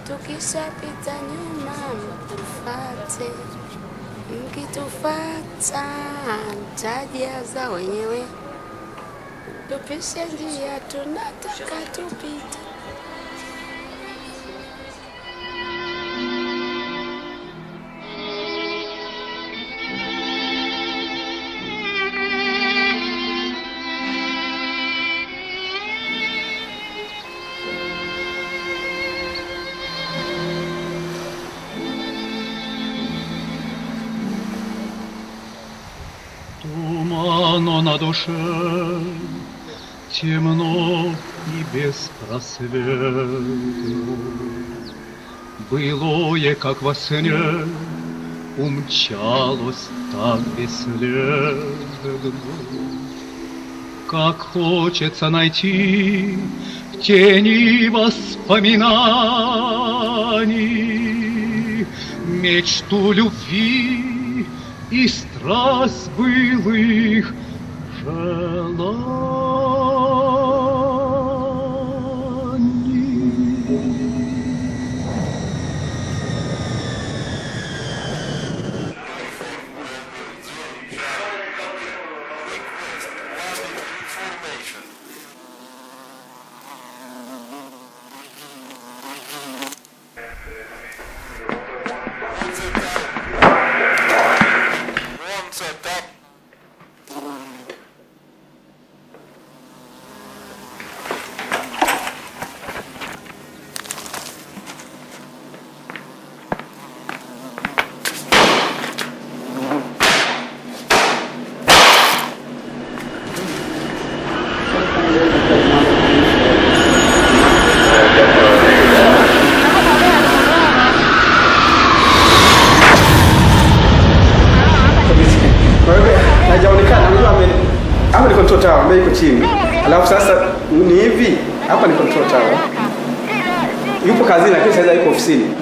Tukishapita nyuma mtufate, mkitufata mtajaza wenyewe, tupishe njia tunataka tupite. Тумано на душе, темно и беспросветно. Былое, как во сне, умчалось так бесследно. Как хочется найти в тени воспоминаний мечту любви и страсть былых желаний. Hapa ni control tower ambayo iko chini. Alafu sasa ni hivi, hapa ni control tower. Yupo kazini lakini sasa yuko ofisini.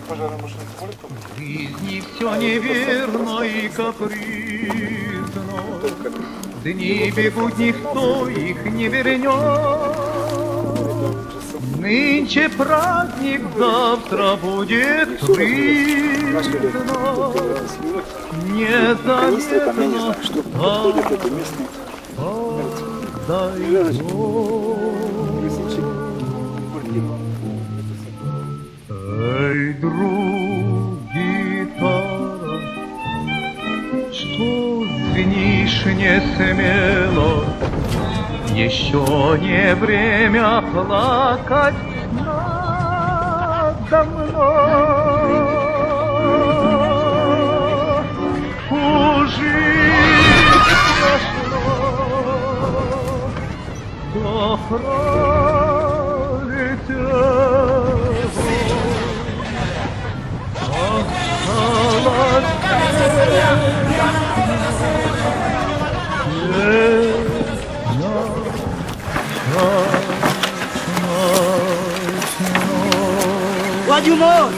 В жизни все неверно и капризно, дни бегут, никто их не вернет. Нынче праздник, завтра будет трудно. Незаметно подойдет. Эй, друг, гитара, что звенишь не смело? Еще не время плакать надо мной. Ужить прошло, да пролетело. What do you want?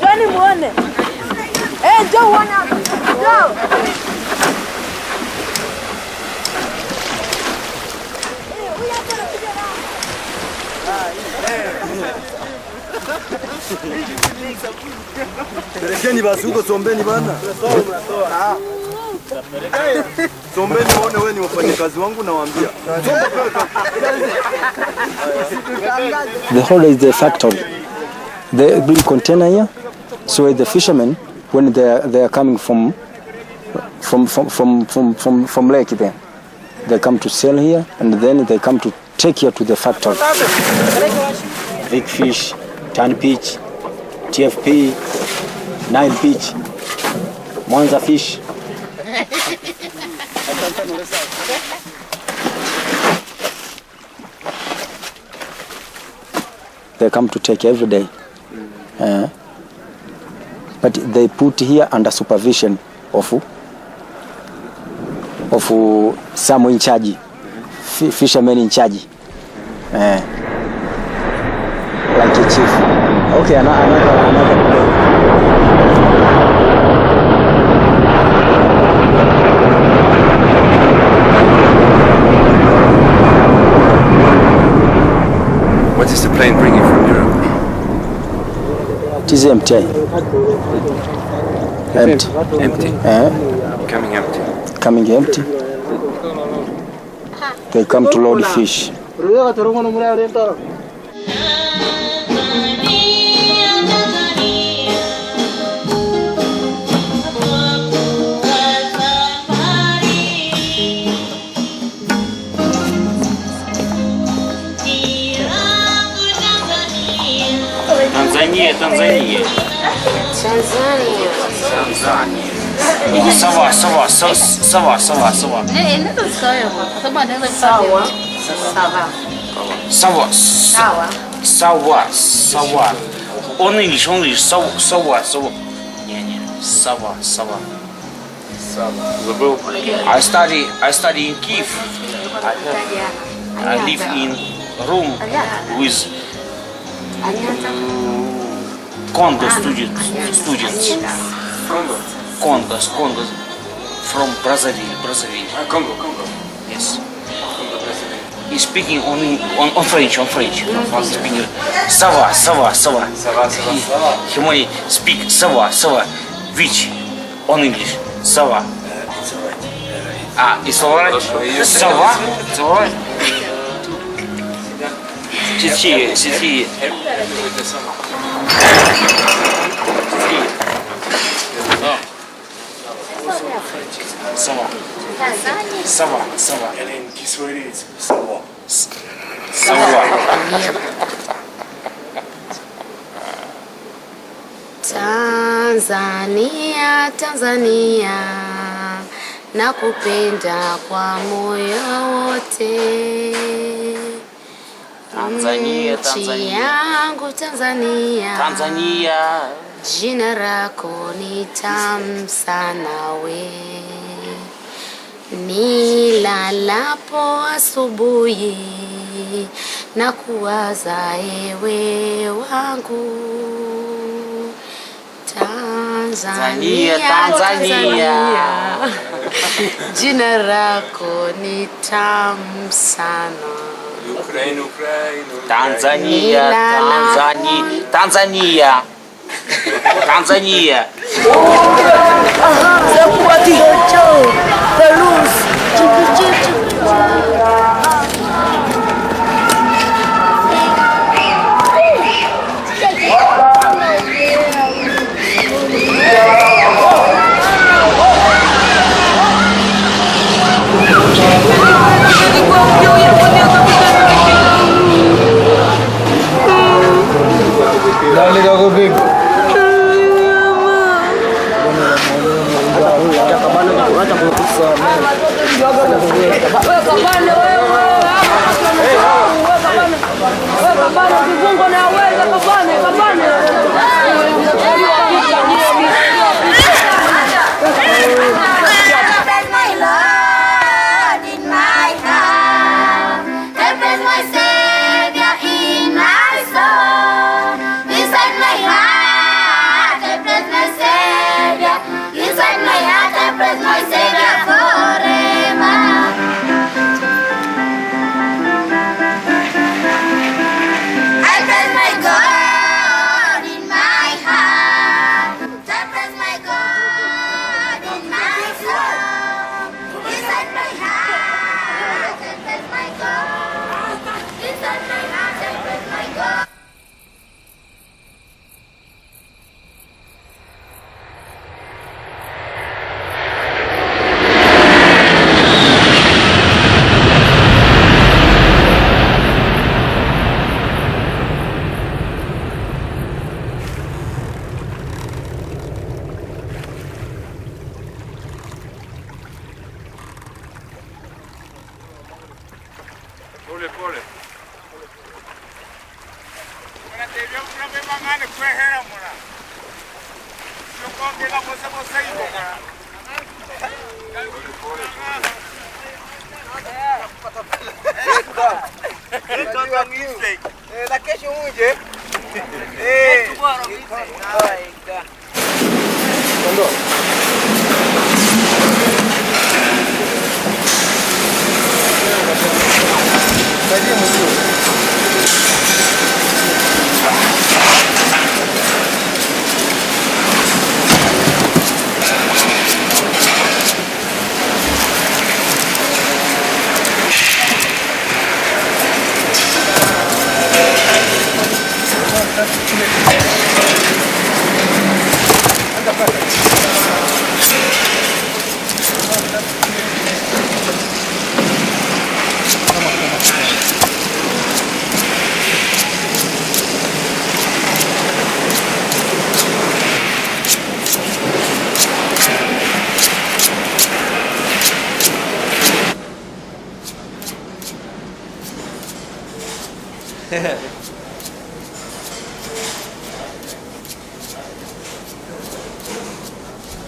Johnny muone. Njoo wana. Njoo. Pelekeni basi huko, sombeni bana. Sombeni muone wewe ni wafanyakazi wangu nawaambia. The hall is the factory. They bring container here, so the fishermen, when they are coming from lake there, they come to sell here, and then they come to take here to the factory. Big fish, tan peach, TFP, Nile peach, Mwanza fish. They come to take every day. But they put here under supervision of someone in charge, fishermen in charge, like a chief. Okay, another. What is the plane bringing from Europe? It is empty. Empty. Empty. Coming empty. Coming empty. They come to load fish. Tanzania. Sawa. Only sawa. I study in Kiev. I live in room with Congo students. Congo from Brazzaville. Congo. Yes. He's speaking on French. He's speaking sawa. He only speak sawa, which on English sawa. It's alright. Sawa. It's alright. Сиди. Сова. Tanzania, nakupenda kwa moyo wote. Nchi yangu Tanzania, jina lako ni tamu sana we. Nilalapo asubuhi na kuwaza ewe wangu. Tanzania, jina lako ni tamu sana. Tanzania.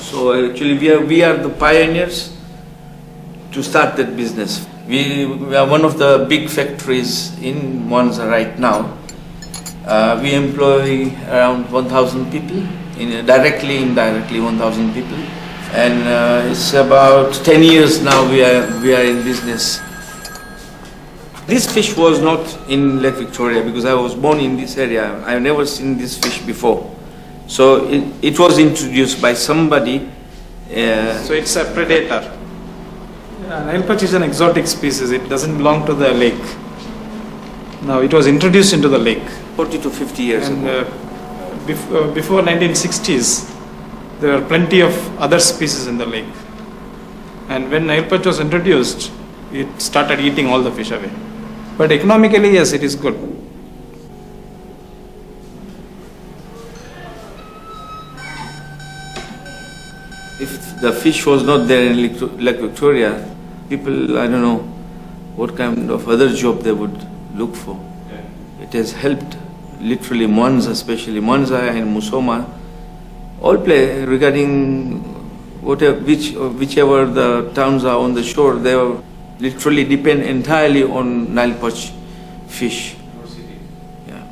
So actually we are the pioneers to start that business. We are one of the big factories in Monza right now. We employ around 1,000 people, directly, indirectly 1,000 people. And it's about 10 years now we are in business. This fish was not in Lake Victoria because I was born in this area. I've never seen this fish before. So it was introduced by somebody. So it's a predator. Nile perch is an exotic species. It doesn't belong to the lake. Now it was introduced into the lake. 40 to 50 years ago. Before 1960s, there were plenty of other species in the lake. And when Nile perch was introduced, it started eating all the fish away. But economically, yes, it is good. If the fish was not there in Lake Victoria, people, I don't know what kind of other job they would look for. It has helped literally Monza, especially Monza and Musoma, all play regarding whichever the towns are on the shore, they are literally depend entirely on Nile perch fish. Yeah.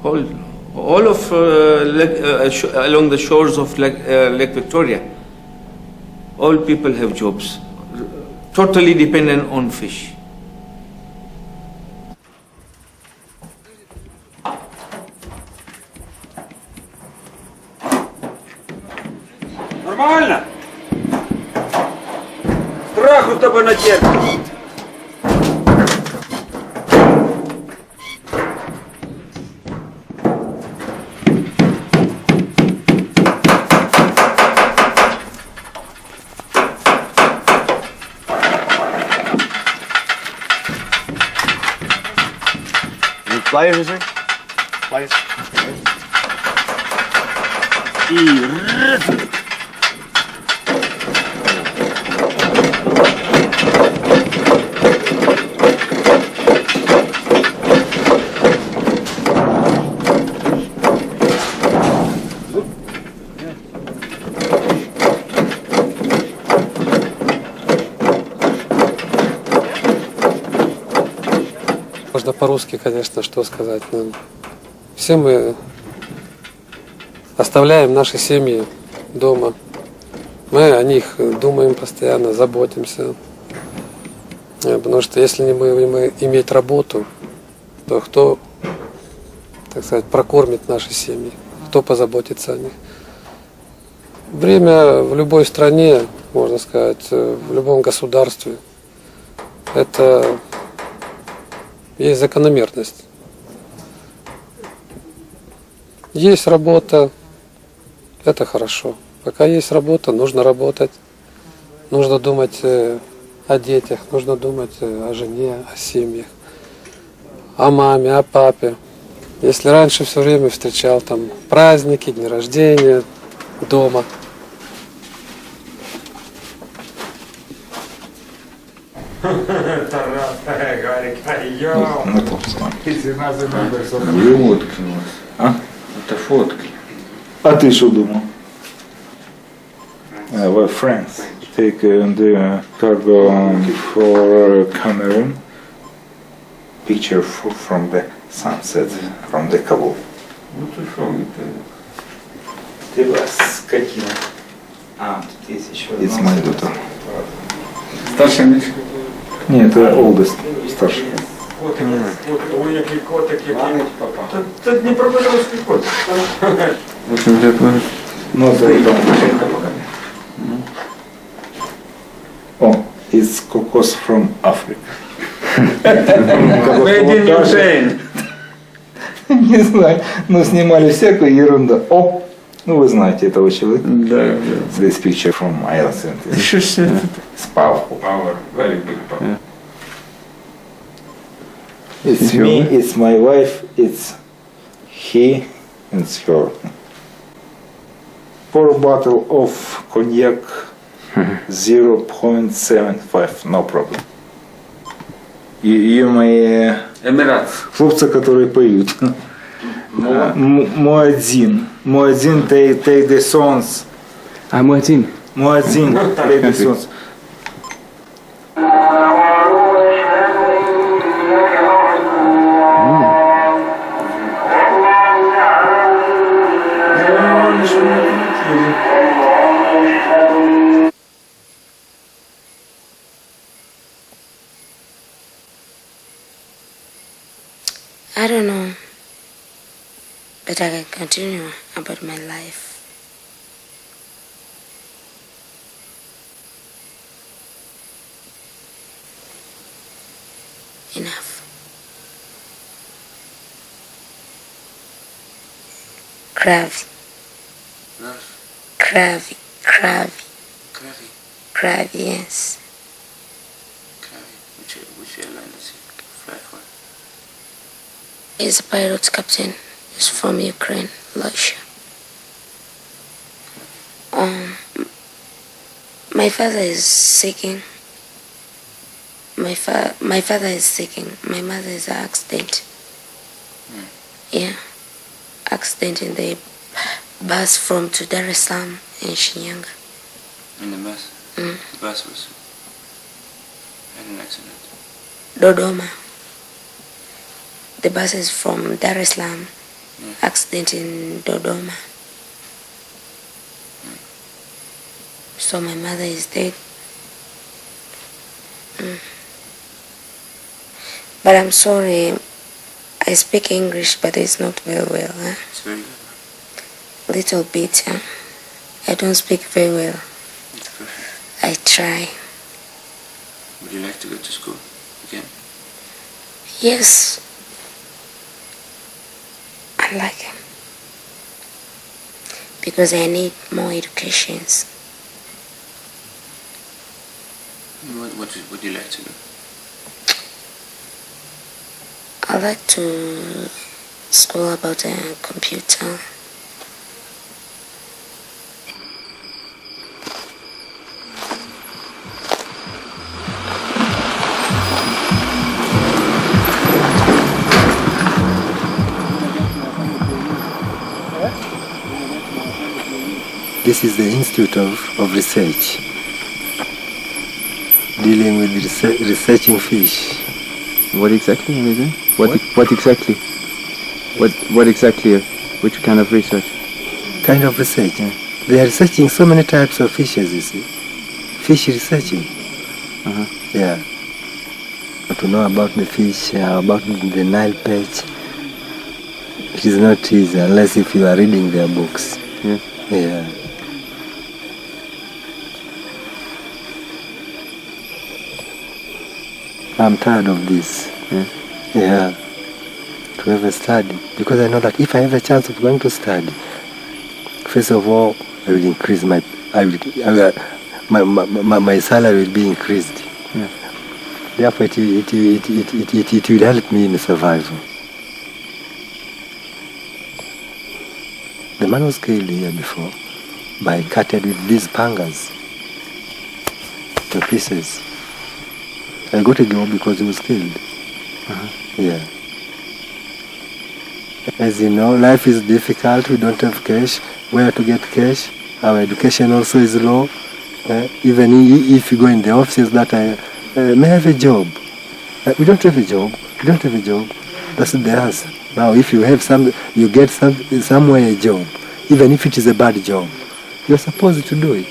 All of along the shores of Lake Victoria, all people have jobs, totally dependent on fish. Нормально? Страху с тобой натерпишь. Pliers, is there? Pliers. Можно по-русски, конечно, что сказать. Но все мы оставляем наши семьи дома. Мы о них думаем постоянно, заботимся. Потому что если не мы иметь работу, то кто, так сказать, прокормит наши семьи, кто позаботится о них. Время в любой стране, можно сказать, в любом государстве, это есть закономерность. Есть работа, это хорошо. Пока есть работа, нужно работать. Нужно думать о детях, нужно думать о жене, о семьях, о маме, о папе. Если раньше все время встречал там праздники, дни рождения, дома. Фотки у вас. А? Это фотки. А ты что думал? We're friends. Take the cargo for Cameroon. Picture from the sunset from the Kabul. It's my daughter. Старший Мишка? Нет, это oldest, старший. Ой, який котик, який. Це Дніпропетровський котик. 8 лет может. Ну, это там. О, it's cocos from Africa. Made in Ukraine. Не знаю, но снимали всякую ерунду. О, ну вы знаете этого человека. Да. This picture from Ireland. It's powerful. Power, very big power. It's me, it's my wife, it's he, and it's her. Pour a bottle of cognac 0.75, no problem. И мои хлопцы, которые поют. Муадзин, take the songs. Muadzin. Muadzin, take the songs. I don't know, but I can continue about my life. Enough. Kravi. Kravi. Kravi. Kravi, yes. Which airline does he fly for? He's a pilot captain. He's from Ukraine, Russia. My father is sick. My father is sick. My mother is an accident. Yeah, accident in the bus from to Dar es Salaam in Shinyanga. In the bus? The bus was had an accident. Dodoma. The bus is from Dar es Salaam. Accident in Dodoma. So my mother is dead. But I'm sorry. I speak English, but it's not very well. It's very good. Little bit. I don't speak very well. It's perfect. I try. Would you like to go to school again? Yes. I like him. Because I need more educations. What would you like to do? I like to school about a computer. This is the Institute of Research, dealing with researching fish. What exactly are they doing? What exactly? What exactly? Which kind of research? Kind of research. They are researching so many types of fishes, you see. Fish researching. Yeah. But to know about the fish, about the Nile perch, it is not easy unless if you are reading their books. Yeah. Yeah. I'm tired of this. Yeah. To have a study. Because I know that if I have a chance of going to study, first of all, I will increase my salary will be increased. Yeah. Therefore, it will help me in survival. The man was killed here before by cutting with these pangas to pieces. I got a job because he was killed. Yeah. As you know, life is difficult. We don't have cash. Where to get cash? Our education also is low. Even if you go in the offices that may have a job. We don't have a job. We don't have a job. That's the answer. Now, if you have you get somewhere a job, even if it is a bad job, you're supposed to do it.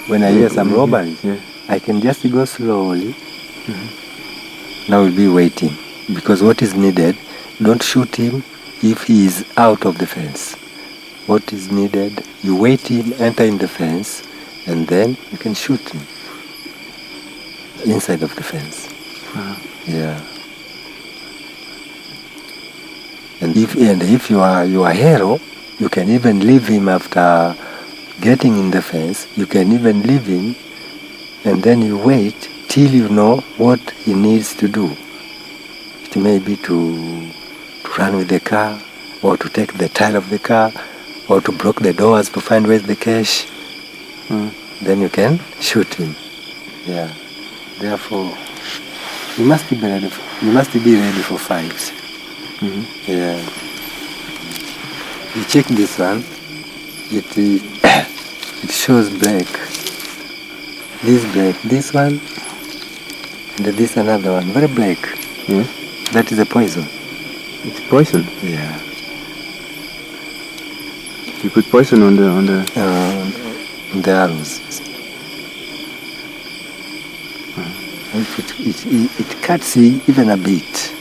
When I hear some robberies, I can just go slowly. Now we'll be waiting, because what is needed, don't shoot him if he is out of the fence. What is needed, you wait him, enter in the fence, and then you can shoot him inside of the fence. Yeah. And if you are a hero, you can even leave him after getting in the fence. You can even leave him, and then you wait till you know what he needs to do. It may be to run with the car, or to take the tire of the car, or to block the doors to find where's the cash. Then you can shoot him. Yeah. Therefore, you must be ready. You must be ready for fights. Yeah. You check this one. It shows black. This black. This one. And this another one. Very black. That is a poison. It's poison? Yeah. You put poison on the arrows. It cuts even a bit.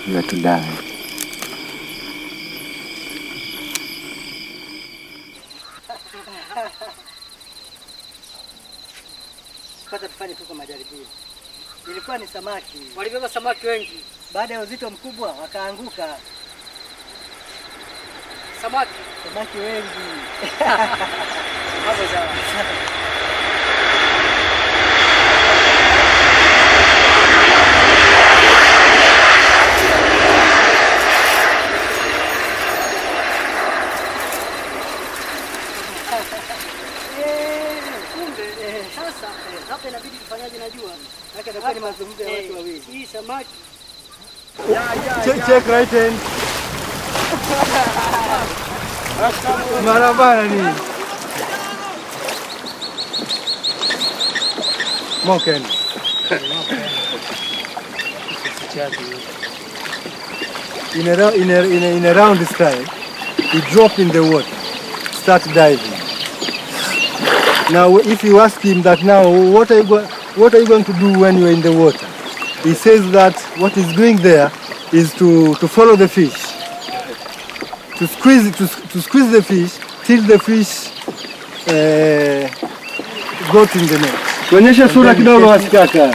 You are to die. Kwanza tufanye tu kama majaribio. Ilikuwa ni samaki. Walibeba samaki wengi. Baada ya uzito mkubwa wakaanguka. Samaki wengi. Hapo sawa. Sasa hapa inabidi tufanyaje najua. Maana ndio ni mazungumzo ya watu wawili. Hii samaki. Check right hand. Marabara ni. Moken. In a round style, you drop in the water, start diving. Now, if you ask him that now, what are you going to do when you are in the water? He says that what he's doing there is to follow the fish, to squeeze the fish till the fish got in the net. Tuonyeshe sura kidogo wasikaka.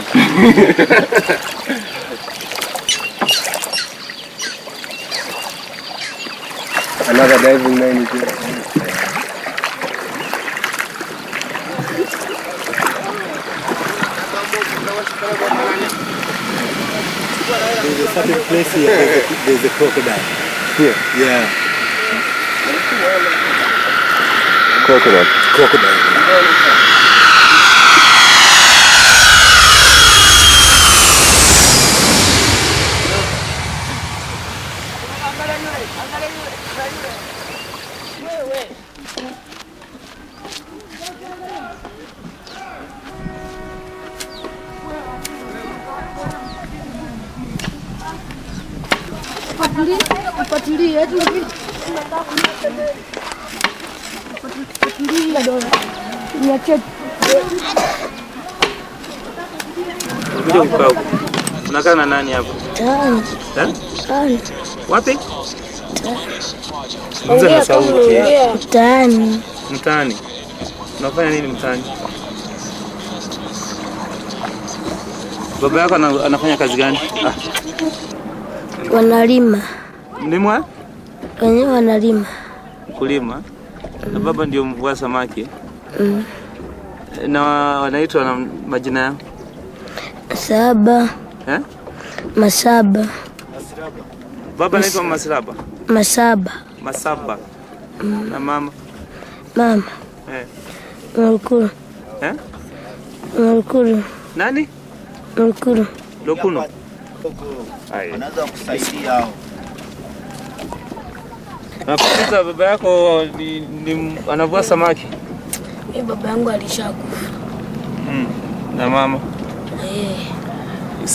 Another diving line here. There's a certain place here, there's a crocodile. Here? Yeah. Crocodile. Unakaa na nani hapo? Tani. Wapi? Mzee na sauti. Tani. Mtaani. Unafanya nini mtaani? Baba yako anafanya kazi gani? Wanalima. Mlimwa? Wenyewe wanalima. Kulima. Na baba ndio mvua samaki. Na wanaitwa na majina yao? Masaba. Masaba. Baba anaitwa Masaba. Masaba. Na mama? Mama. Mlukuru. Mlukuru. Nani? Mlukuru. Lokuno. Wanaweza kusaidia hao. Nakuuliza, baba yako anavua samaki? Baba yangu alishakufa. Na mama?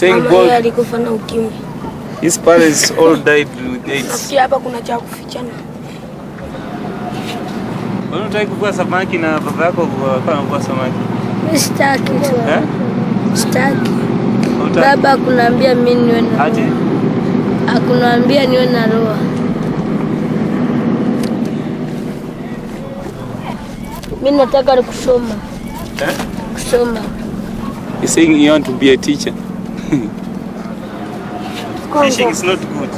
Mama alikufa na ukimwi. His parents all died with AIDS. Nafikiri hapa kuna cha kufichana. Wewe unataka kuvua samaki na baba yako anavua samaki? Mimi sitaki. Sitaki. Baba kunaambia mimi niwe na. Ati? Akunaambia niwe na roho. Mimi nataka kusoma. Kusoma. You're saying you want to be a teacher? Fishing is not good.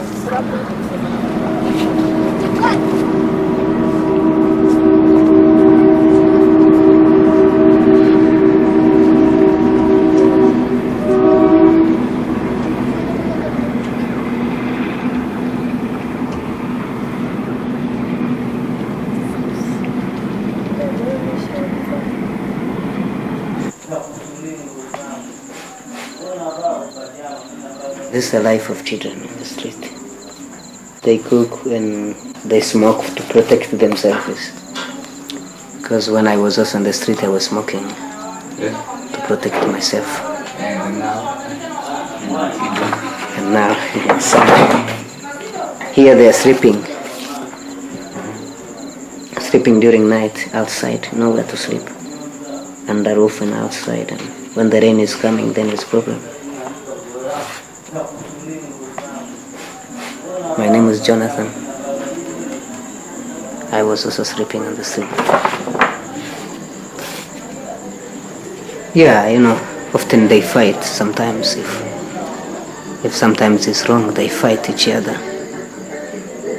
This is the life of children on the street. They cook and they smoke to protect themselves. Because when I was also on the street, I was smoking to protect myself. And now, here they are sleeping. Sleeping during night outside, nowhere to sleep. Under roof and outside. And when the rain is coming, then it's a problem. My name is Jonathan. I was also sleeping on the street. Yeah, you know, often they fight sometimes. If sometimes it's wrong, they fight each other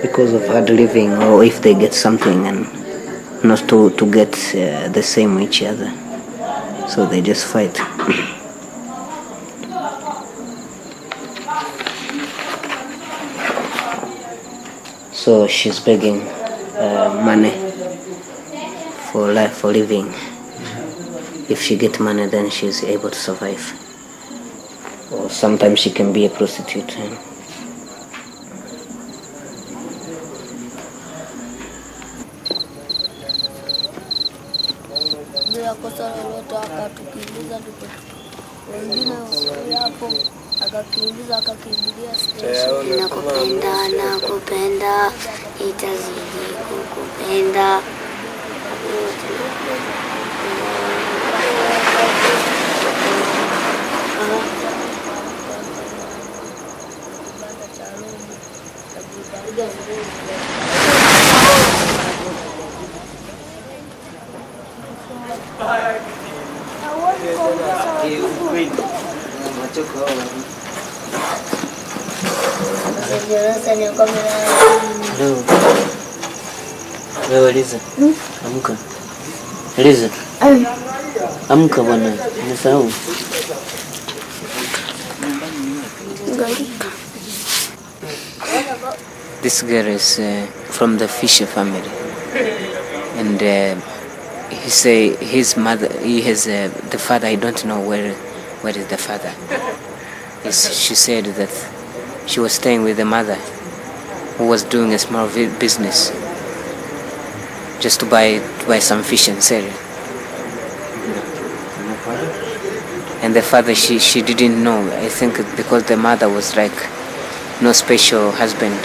because of hard living, or if they get something and not to get the same with each other. So they just fight. So she's begging money for life, for living. If she gets money, then she's able to survive. Or sometimes she can be a prostitute. Bila kosa lolote akatukimbiza, wengine hapo akakimbiza, akakimbilia station. Nakupenda, nakupenda, itazidi kukupenda. Wewe Liza, amka. Liza, amka bwana, nimesahau. This girl is from the Fisher family, and he say his mother, he has the father. I don't know where is the father. She said that she was staying with the mother, who was doing a small business, just to buy some fish and sell it. And the father, she didn't know. I think because the mother was like no special husband.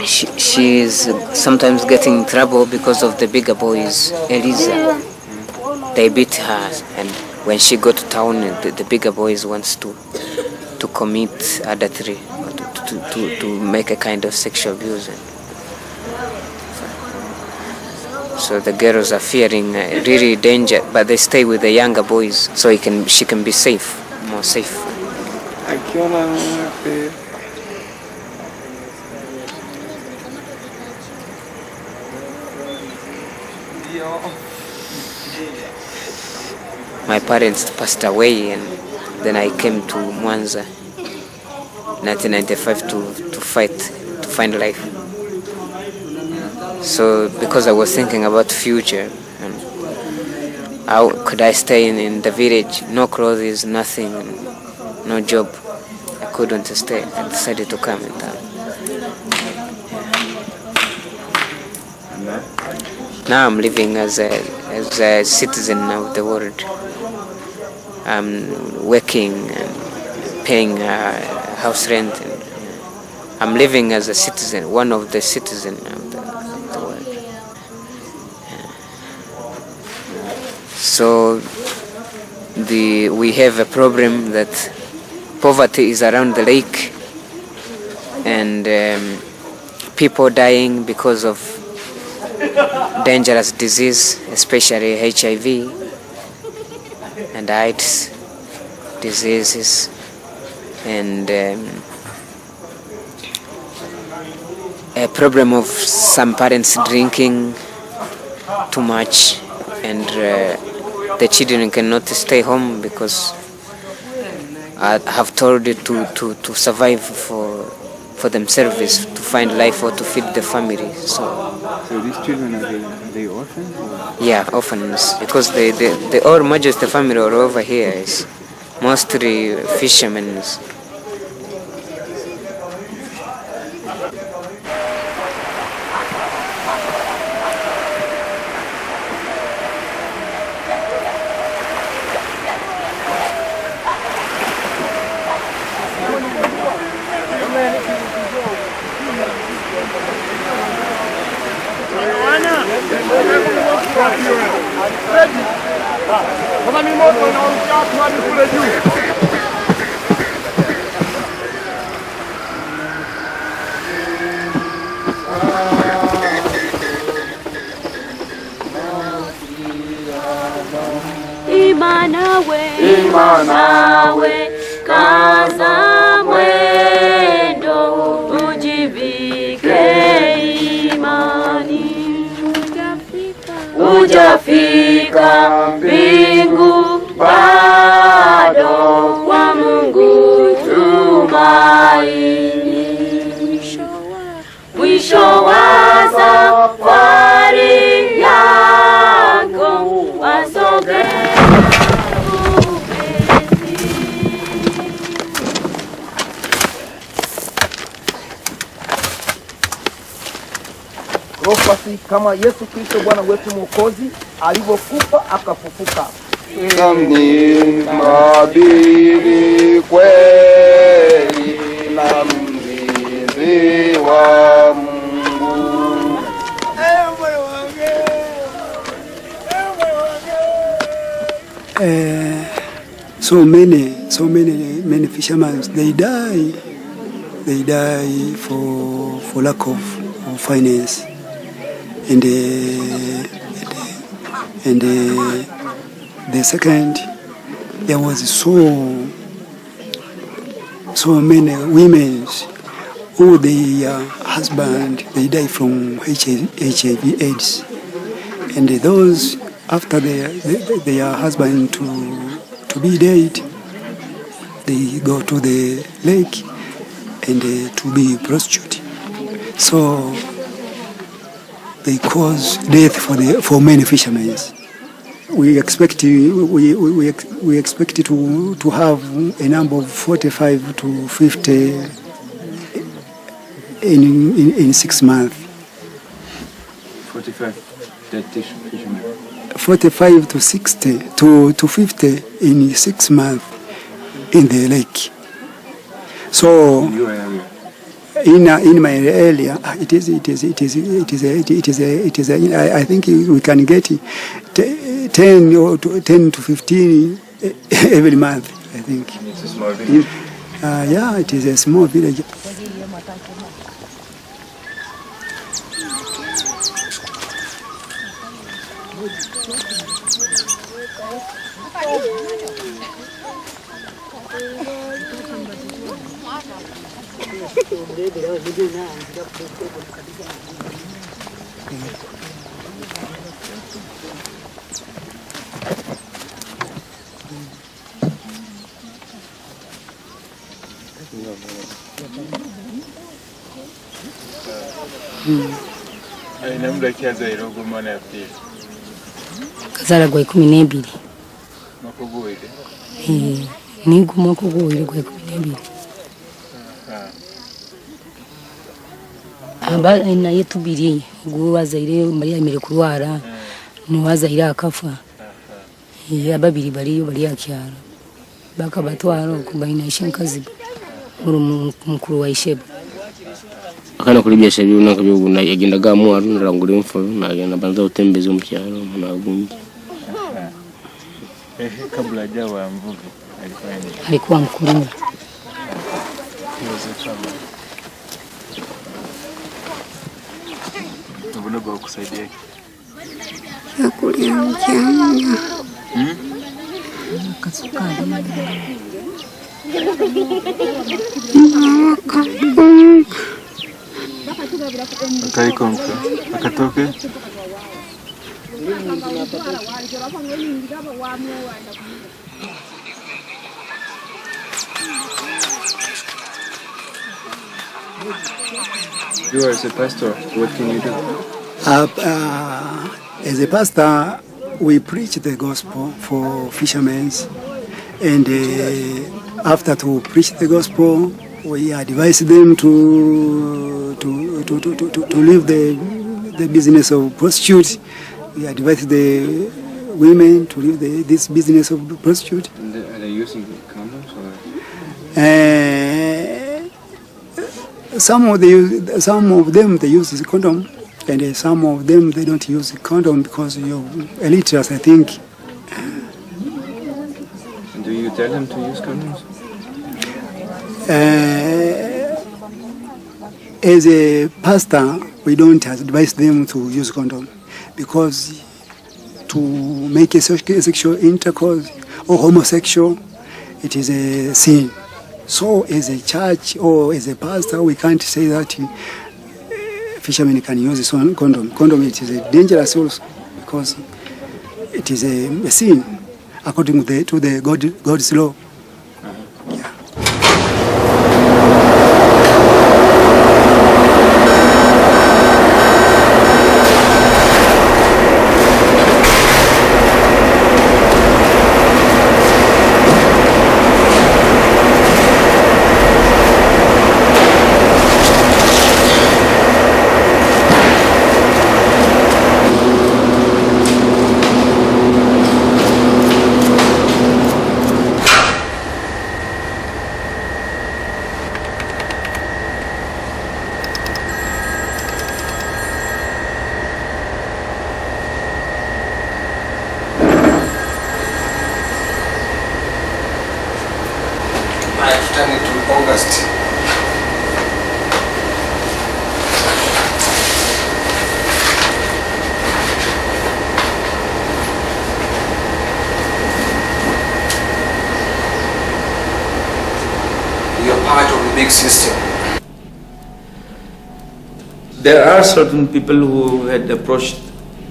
She is sometimes getting in trouble because of the bigger boys, Eliza. They beat her, and when she go to town, the bigger boys wants to commit adultery, to make a kind of sexual abuse. So the girls are fearing really danger, but they stay with the younger boys so she can be safe, more safe. My parents passed away, and then I came to Mwanza, 1995, to find life. So because I was thinking about future, and how could I stay in the village, no clothes, nothing, no job. I couldn't stay. I decided to come in town. Now I'm living as a citizen of the world. I'm working and paying house rent. And I'm living as a citizen, one of the citizens of the world. So we have a problem that poverty is around the lake, and people dying because of dangerous disease, especially HIV and AIDS diseases, and a problem of some parents drinking too much, and the children cannot stay home because I have told it to survive for themselves, to find life or to feed the family. So these children, are they orphans? Or? Yeah, orphans, because the all majority family all over here is mostly fishermen. Imanawe kaza mwendo ujivike imani, ujafika mbingu bado, kwa Mungu tumaini. Mwisho wa safari yako wasoge Basi kama Yesu Kristo Bwana wetu Mwokozi alivyokufa akafufuka. Ni mabili kweli na mlinzi wa Mungu. So many fishermen they die for lack of finance. And the second, there was so many women who their husband they die from HIV/AIDS, and those after their husband to be dead, they go to the lake and to be prostitute. So they cause death for many fishermen. We expect to have a number of 45 to 50 in 6 months. 45 dead fishermen. 45 to 60 to 50 in 6 months in the lake. So in your area. In my area, I think we can get 10 to 15 every month. I think. It's a small village. Yeah, it is a small village. Kazara gwa 12 nigo mwaka gwa 12 aba naye tubiri gwo wazaire Maria mere kurwara ni wazaire akafa ababiri bariyo bari akyaro bakabatwara kubaina ishenkazi mukuru wa isheba akana kuri byasha byuna kabyo yagendaga mu aruna rangura imfo nagenda banza utembeze mu cyaro munagundi kabla hajawa mvuvi alikuwa mkulima. Mbona kwa kusaidia kulia mchanga kasukari akaikonka akatoke You are as a pastor, what can you do? As a pastor, we preach the gospel for fishermen, and after to preach the gospel, we advise them to leave the business of prostitute. We advise the women to leave this business of prostitute. And are they using condoms or? Some of them they use the condom, and some of them they don't use the condom because you're illiterate, I think. And do you tell them to use condoms? As a pastor, we don't advise them to use condom because to make a sexual intercourse or homosexual, it is a sin. So as a church or as a pastor, we can't say that fishermen can use this one condom. Condom, it is a dangerous also because it is a sin according to the God's law. August. You're part of the big system. There are certain people who had approached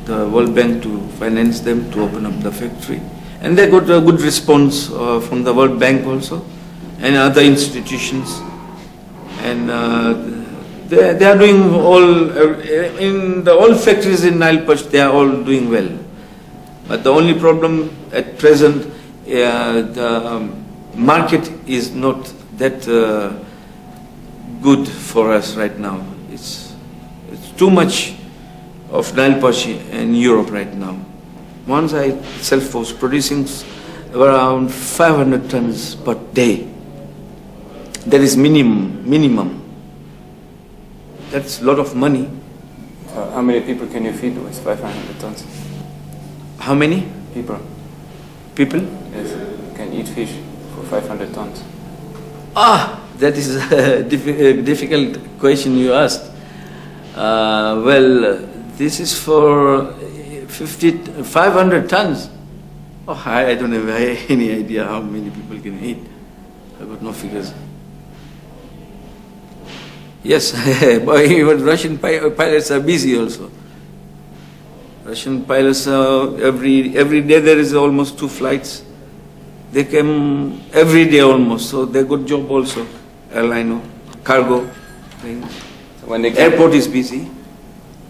the World Bank to finance them to open up the factory, and they got a good response from the World Bank also and other institutions, and they are doing all in all factories in Nile Perch. They are all doing well, but the only problem at present, the market is not that good for us right now. It's too much of Nile Perch in Europe right now. Once I self was producing around 500 tons per day. That is minimum. That's a lot of money. How many people can you feed with 500 tons? How many? People. People? Yes, can eat fish for 500 tons. That is a difficult question you asked. Well, this is for 500 tons. Oh, I don't have any idea how many people can eat. I got no figures. Yes, but even Russian pilots are busy also. Russian pilots, every day there is almost 2 flights. They come every day almost, so they got job also. Airline, cargo, things. So when they airport is busy.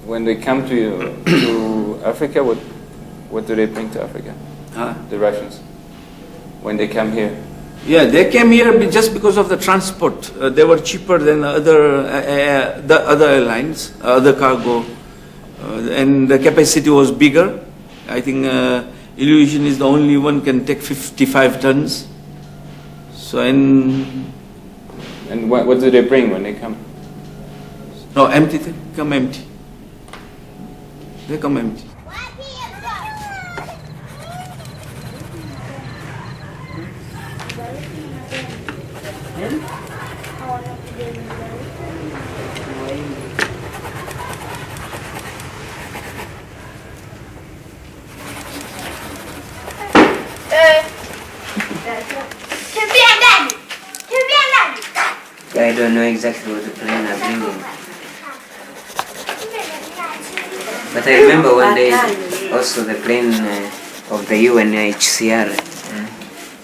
When they come to Africa, what do they bring to Africa? The Russians. When they come here, Yeah, they came here just because of the transport. They were cheaper than the other airlines, other cargo, and the capacity was bigger. I think Illusion is the only one can take 55 tons. So And what do they bring when they come? No, empty. They come empty. They come empty. I don't know exactly what the plane are bringing. But I remember one day also the plane of the UNHCR,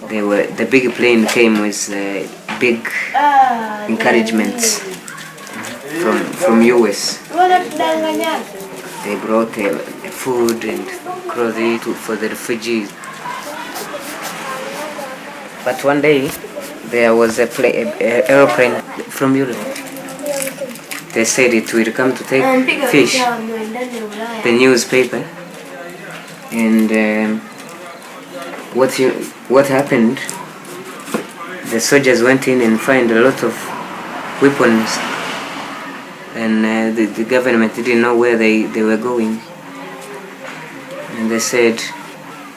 the big plane came with big encouragements from US. They brought food and clothing for the refugees. But one day there was a aeroplane from Europe. They said it will come to take fish, the newspaper, and what happened? The soldiers went in and found a lot of weapons, and the government didn't know where they were going. And they said,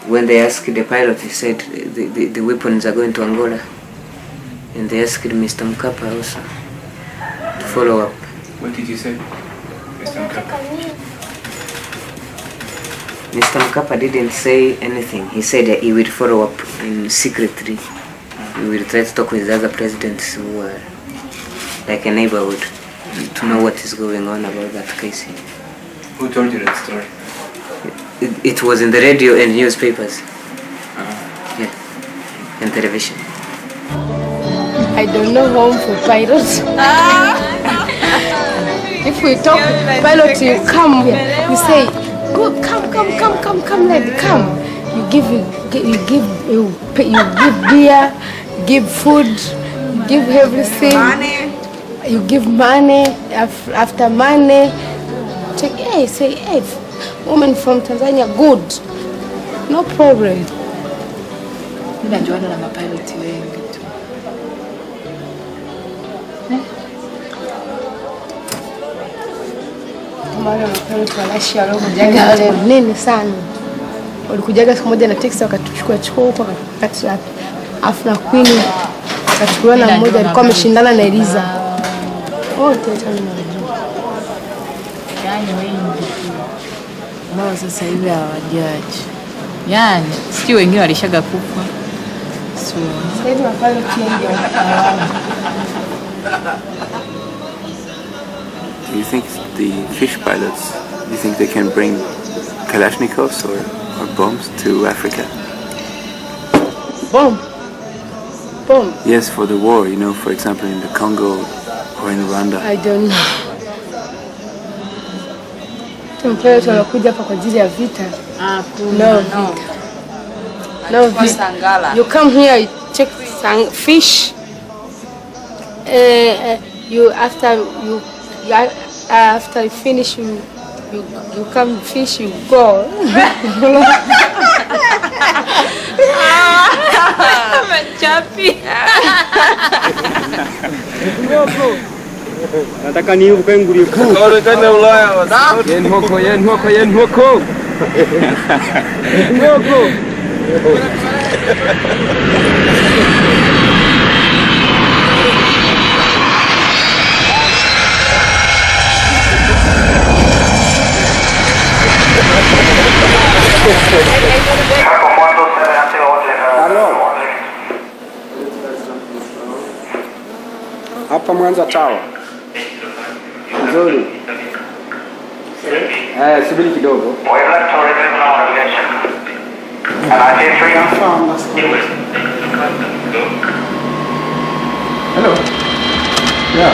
when they asked the pilot, he said the weapons are going to Angola. And they asked Mr. Mkapa also to follow up. What did you say, Mr. Mkapa? Mr. Mkapa didn't say anything. He said that he would follow up secretly. He will try to talk with the other presidents who are like a neighborhood to know what is going on about that case. Who told you that story? It was in the radio and newspapers. Yeah, and television. I don't know home for pilots. If we talk pilot, you come here. You say, "Go, come, lady, come." You give beer, give food, give everything. Money. You give money. After money, take. Hey, say, hey, woman from Tanzania, good, no problem. Najuana na mapilot wengi tu. Mara mapilot wa Russia walikujaga wale nene sana. Walikujaga siku moja na taxi wakatuchukua huko wakati wapi. Afu na Queen akachukua na mmoja alikuwa ameshindana na Eliza. Wote tunajua. Yaani wengi ambao sasa hivi hawajaji. Yaani sio wengine walishaga kufa. So sasa hivi mapilot wengi hawana. Do you think the fish pilots, do you think they can bring Kalashnikovs or bombs to Africa? Bomb? Yes, for the war, you know, for example in the Congo or in Rwanda. I don't know. Mpelelezi wanakuja hapa kwa ajili ya vita. No vita. No vita. You come here, you check some fish. You after you finish, you come fish, you go. Machapi. Nataka niupe nguri kuu. Kaonekana Ulaya. Yen hoko. Hoko. Hapa Mwanza Tower. Nzuri. Subiri kidogo. Hello. Yeah.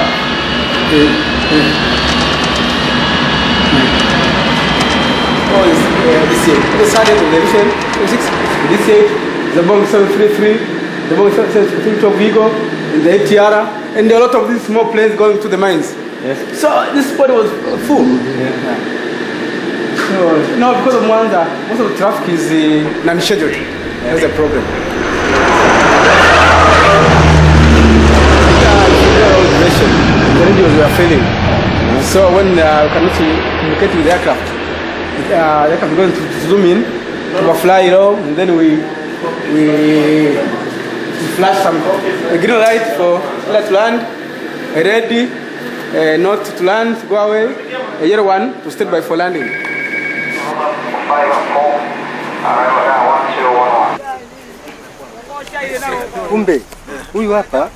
Oh, this year. They started television. This year, the bomb 733. The bomb says between 12 Vigo and the ATR, and there are a lot of these small planes going to the mines. Yes. So this spot was full. So now because of Mwanza, most of the traffic is non-scheduled. That's the problem. The radios were failing. So when we cannot communicate with the aircraft, the aircraft is going to zoom in, to fly low, and then we flash some a green light for let to land, a ready, not to land, go away, a yellow one to stand by for landing. Kumbe huyu hapa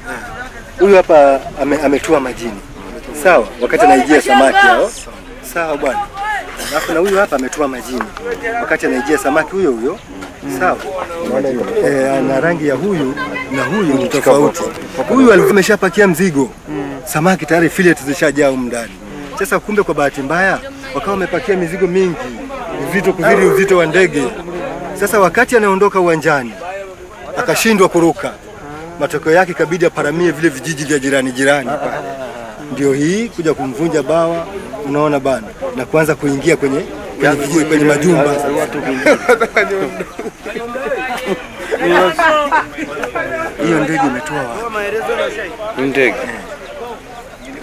ametua majini, sawa, wakati anaijia samaki hao, sawa bwana. Alafu na huyu hapa ametua majini wakati anaijia samaki huyo, sawa. Ana rangi ya huyu na huyu ni tofauti. Huyu ameshapakia mzigo, samaki tayari fillet zishajaa huko ndani. Sasa kumbe kwa bahati mbaya wakawa wamepakia mizigo mingi, vizito kuzidi uzito wa ndege. Sasa wakati anaondoka uwanjani akashindwa kuruka, matokeo yake kabidi aparamie vile vijiji vya jirani pale. Ndio hii kuja kumvunja bawa, unaona bana, na kuanza kuingia kwenye majumba. Hiyo ndege imetoa wapi? Ndege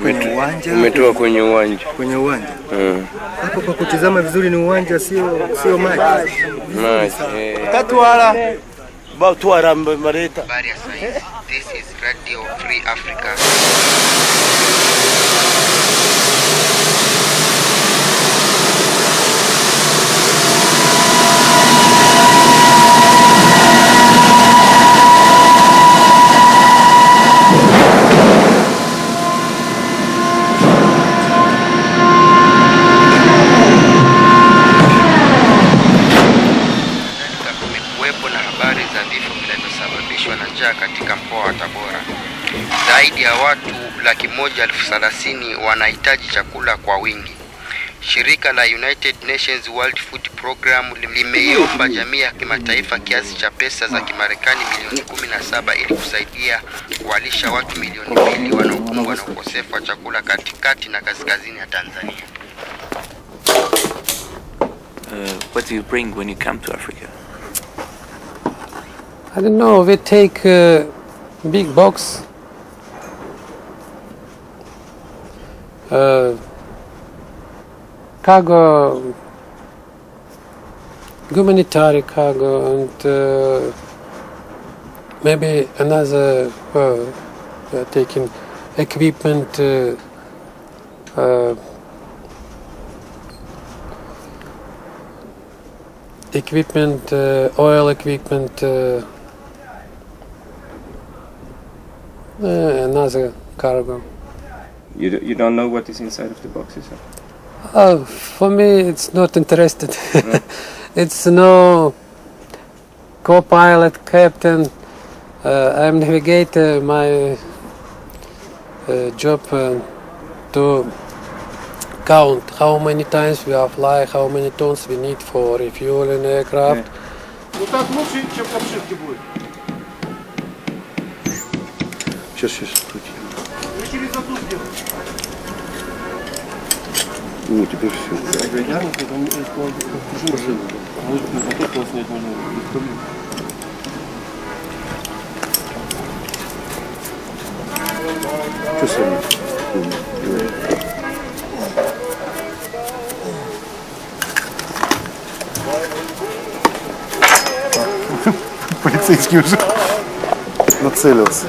kwenye uwanja. Umetoa kwenye uwanja. Kwenye uwanja. Hapo kwa kutizama vizuri ni uwanja, sio maji. Katwala batwara mareta. This is Radio Free Africa. Katika mkoa wa Tabora, zaidi ya watu 130,000 wanahitaji chakula kwa wingi. Shirika la United Nations World Food Program limeiomba jamii ya kimataifa kiasi cha pesa za Kimarekani milioni 17 ili kusaidia kuwalisha watu milioni 2 wanaokumbwa na ukosefu wa chakula katikati na kaskazini ya Tanzania. What do you bring when you come to Africa? I don't know, we take a big box, cargo, humanitarian cargo, and maybe another, we are taking equipment, oil equipment, another cargo. You don't know what is inside of the boxes? Huh? For me, it's not interested. It's no co-pilot, captain. I'm navigator. My job to count how many times we fly, how many tons we need for refueling aircraft. Сейчас. Ну, теперь все. Что с вами? Полицейский уже нацелился.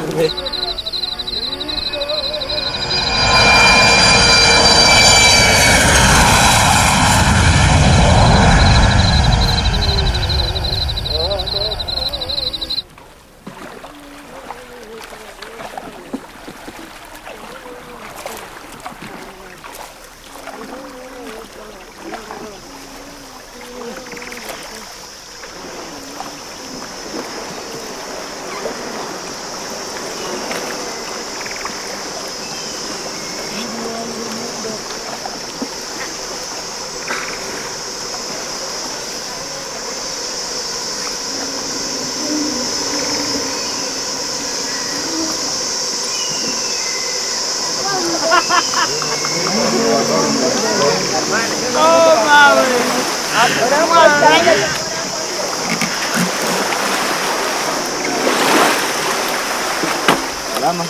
Salama.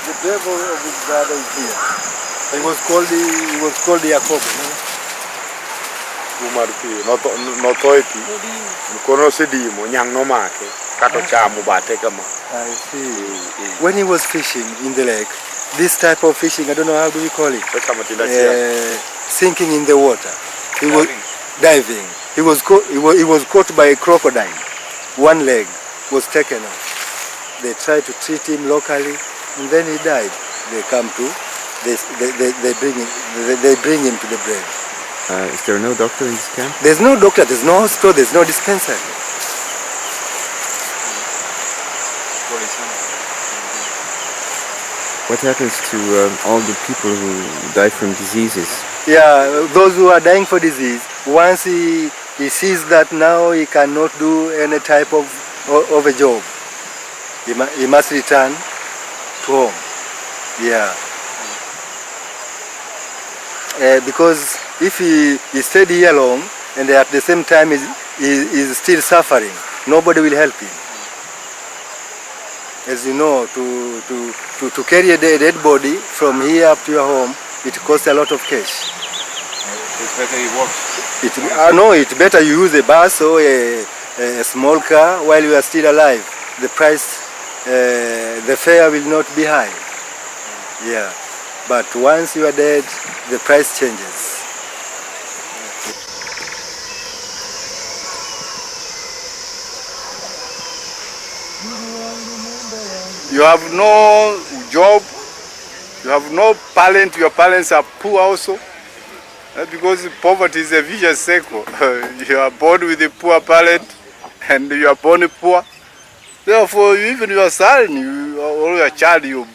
The devil of his brother is here. He was called Jacob. Umarti no toiti kono sedimo nyang no make kato chamu bate kama. I see. When he was fishing in the lake, this type of fishing, I don't know how do we call it, sinking in the water. He was diving. He was caught by a crocodile. One leg was taken off. They tried to treat him locally, and then he died. They come to, they bring him to the grave. Is there no doctor in this camp? There's no doctor, there's no hospital, there's no dispensary. What happens to all the people who die from diseases? Yeah, those who are dying for disease, once he sees that now he cannot do any type of a job, he must return to home. Yeah. Because if he stayed here long and at the same time is still suffering, nobody will help him. As you know, to carry a dead body from here up to your home, it costs a lot of cash. It's better he walks. No, it's better you use a bus or a small car while you are still alive. The price, the fare will not be high. Yeah, but once you are dead, the price changes. You have no job, you have no parent, your parents are poor also. Because poverty is a vicious cycle. You are born with a poor parent and you are born poor. Therefore, even your son or your child you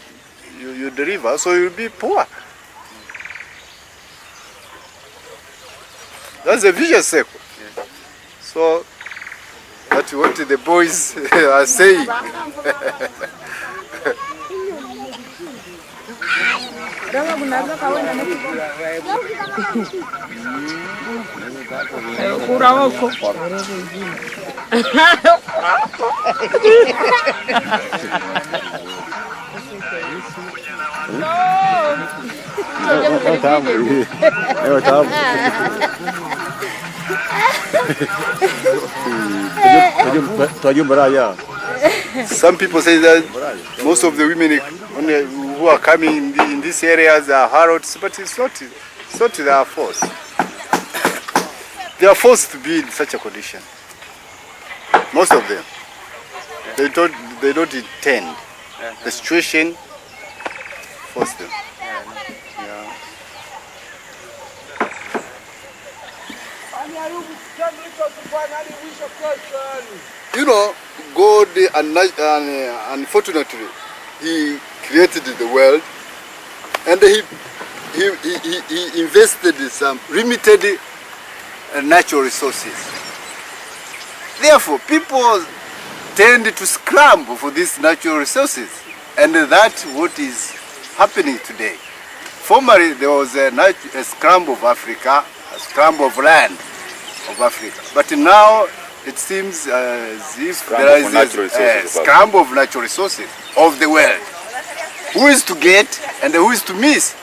deliver, so you'll be poor. That's a vicious cycle. So that's what the boys are saying. Some people say that most of the women who are coming in these areas are harlots, but it's not their fault. They are forced to be in such a condition. Most of them. They don't intend. The situation forced them. You know, God, unfortunately, He created the world, and He invested in some limited natural resources. Therefore, people tend to scramble for these natural resources, and that's what is happening today. Formerly, there was a scramble of Africa, a scramble of land of Africa, but now it seems as if there is a scramble of natural resources of the world. Who is to get and who is to miss?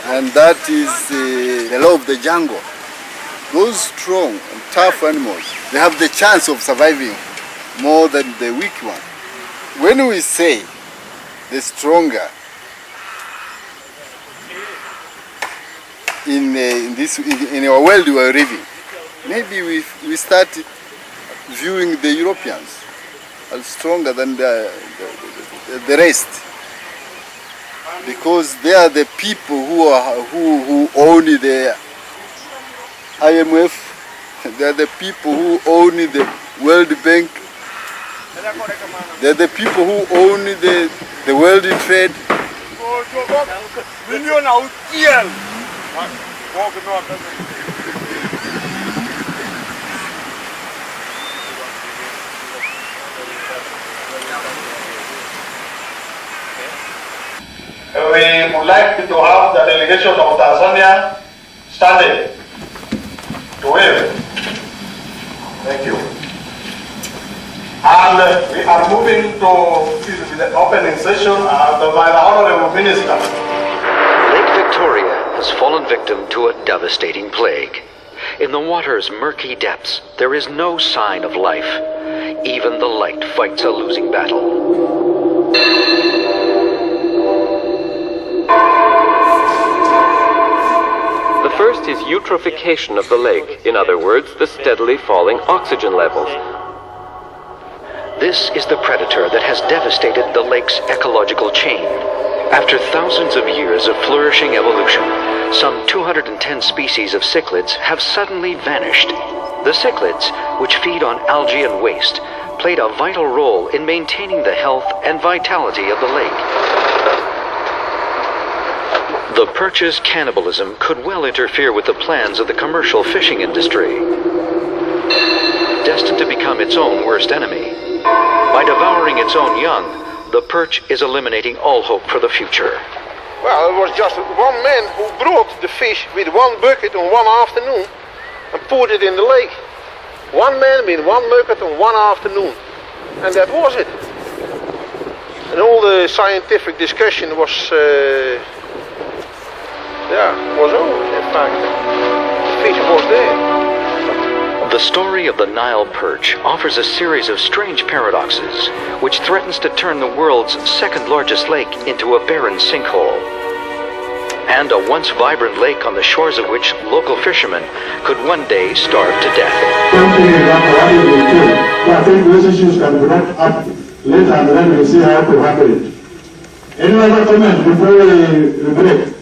And that is the law of the jungle. Those strong and tough animals, they have the chance of surviving more than the weak one. When we say the stronger in our world we are living, maybe we start viewing the Europeans as stronger than the rest, because they are the people who own the IMF. They are the people who own the World Bank. They are the people who own the World Trade. We would like to have the delegation of Tanzania standing to wave. Thank you. And we are moving to the opening session by the Honorable Minister. Lake Victoria has fallen victim to a devastating plague. In the water's murky depths, there is no sign of life. Even the light fights a losing battle. The first is eutrophication of the lake, in other words, the steadily falling oxygen levels. This is the predator that has devastated the lake's ecological chain. After thousands of years of flourishing evolution, some 210 species of cichlids have suddenly vanished. The cichlids, which feed on algae and waste, played a vital role in maintaining the health and vitality of the lake. The perch's cannibalism could well interfere with the plans of the commercial fishing industry, destined to become its own worst enemy. By devouring its own young, the perch is eliminating all hope for the future. Well, it was just one man who brought the fish with one bucket on one afternoon and put it in the lake. One man with one bucket on one afternoon. And that was it. And all the scientific discussion was over, in fact. The fish was there. The story of the Nile perch offers a series of strange paradoxes, which threatens to turn the world's second largest lake into a barren sinkhole. And a once vibrant lake on the shores of which local fishermen could one day starve to death. I think those issues can be brought up later and then we'll see how to handle it. Any other comments before we break?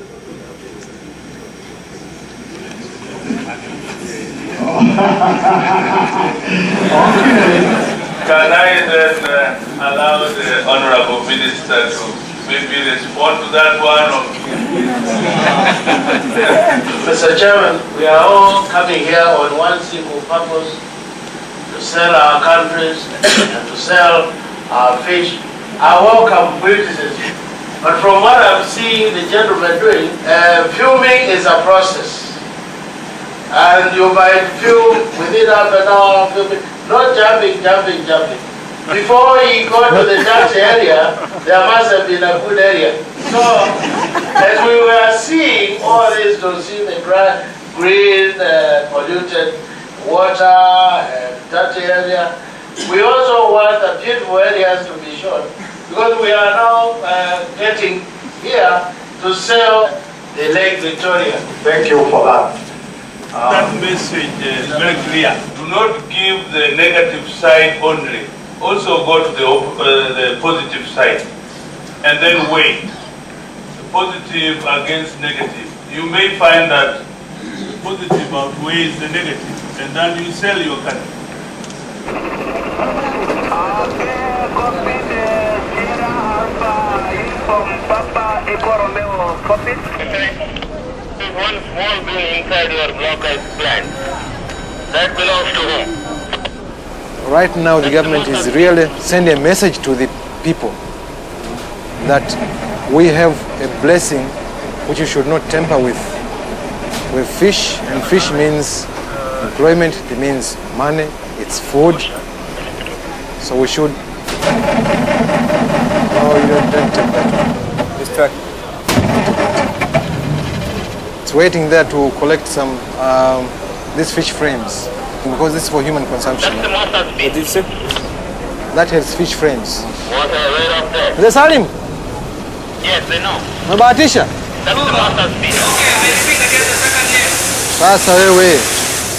Can I then allow the Honorable Minister to maybe respond to that one? Mr. Chairman, we are all coming here on one simple purpose: to sell our countries and to sell our fish. I welcome criticism, but from what I'm seeing the gentleman doing, filming is a process. And you might film within half an hour, filming, not jumping. Before he got to the Dutch area, there must have been a good area. So, as we were seeing all this, to see the green, polluted water and dirty area, we also want the beautiful areas to be shown, because we are now getting here to sell the Lake Victoria. Thank you for that. That message is very clear. Do not give the negative side only. Also go to the positive side. And then weigh the positive against negative. You may find that the positive outweighs the negative, and then you sell your country. One small bin inside your blockade plant. That belongs to whom? Right now the government is really sending a message to the people that we have a blessing which you should not tamper with. With fish, and fish means employment, it means money, it's food. So we should... Oh, you don't take that. Distract. It's waiting there to collect some these fish frames, because this is for human consumption. What did you say? That has fish frames. Was I aware of that? Is Salim? Yes, I know. Mabahatisha? That's the master's speech. Sasa wewe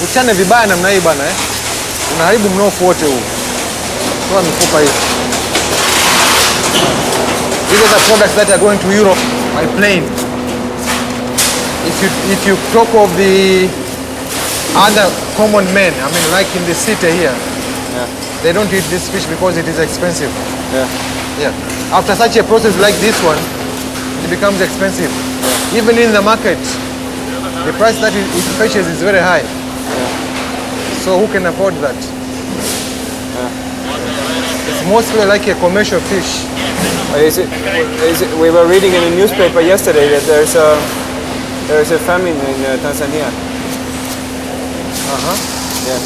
uchane vibaya namna hii bana eh? unaharibu mnofu wote huu. Toa mifupa hii. These are the products that are going to Europe by plane. If you talk of the other common men, I mean like in the city here, they don't eat this fish because it is expensive. After such a process like this one, it becomes expensive. Even in the market, the price that it fetches is very high. So who can afford that? It's mostly like a commercial fish. We were reading in a newspaper yesterday that there's a famine in Tanzania. Yeah.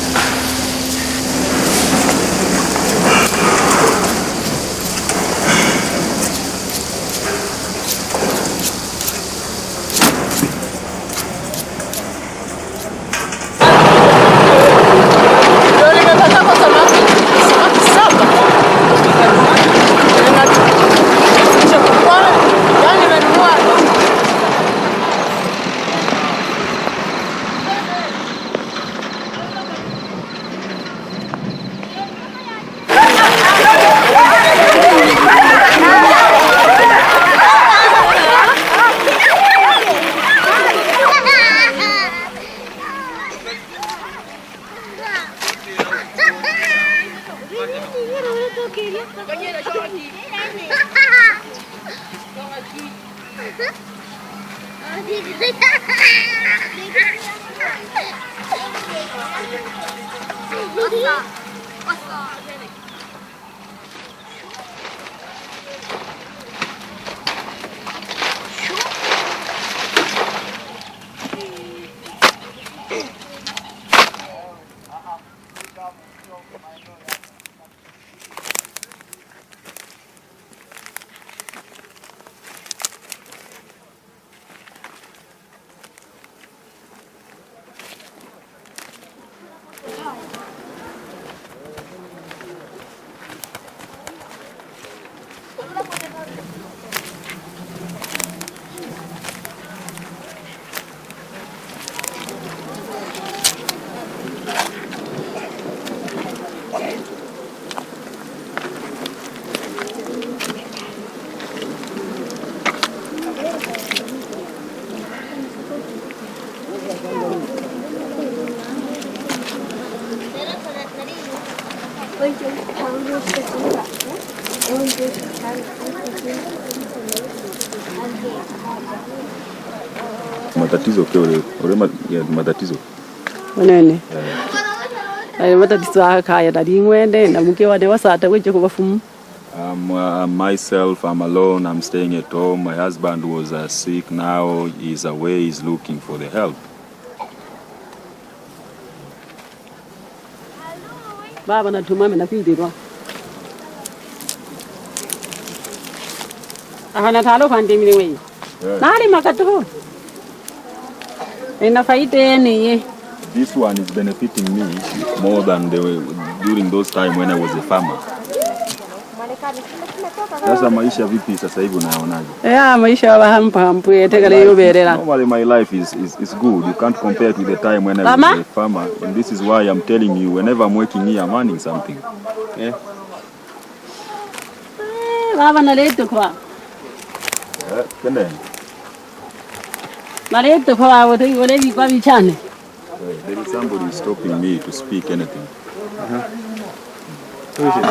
Matatizo kule, matatizo. Nene. Matatizo akaya dalingwende na mke wade wasata weje kubafumu. Myself, I'm alone, I'm staying at home. My husband was sick, now he's away, he's looking for the help. Baba natuma mimi nakwindirwa. Ahana talo kwande mimi wewe. Nali makatuho. This one is benefiting me more than during those time when I was a farmer. Sasa maisha vipi sasa hivi unaonaje? Maisha hampa yetegale yoberera. Normally my life is good. You can't compare it with the time when I was a farmer, and this is why I'm telling you, whenever I'm working here, I'm earning something. Yeah. Baba nalete kwa. Kende. Nalete kwa wote wale kwa bichane. There is somebody stopping me to speak anything. Who is it?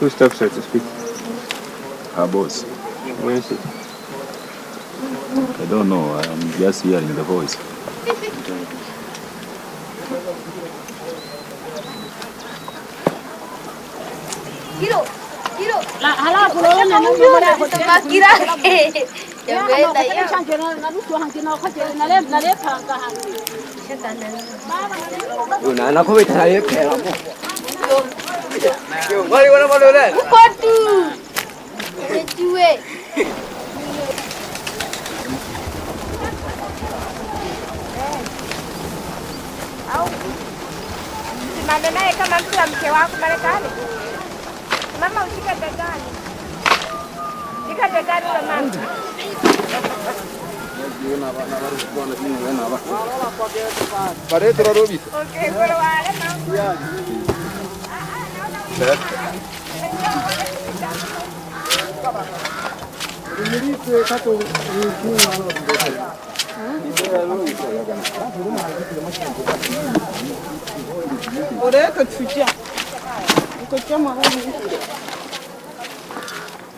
Who stops her to speak? Her boss. Where is it? I don't know. I'm just hearing the voice. La hala kulo na mbona kutakira. Ya mbele ya. Changena na nusu hankina wakati na le panga hangi. Una na ko beta ye kera mo. Yo, ngari wana malole. Ukotu. Ejue. Au. Simame naye kama mtu wa mke wako Marekani. Mama ushika begani. Shika begani la mama.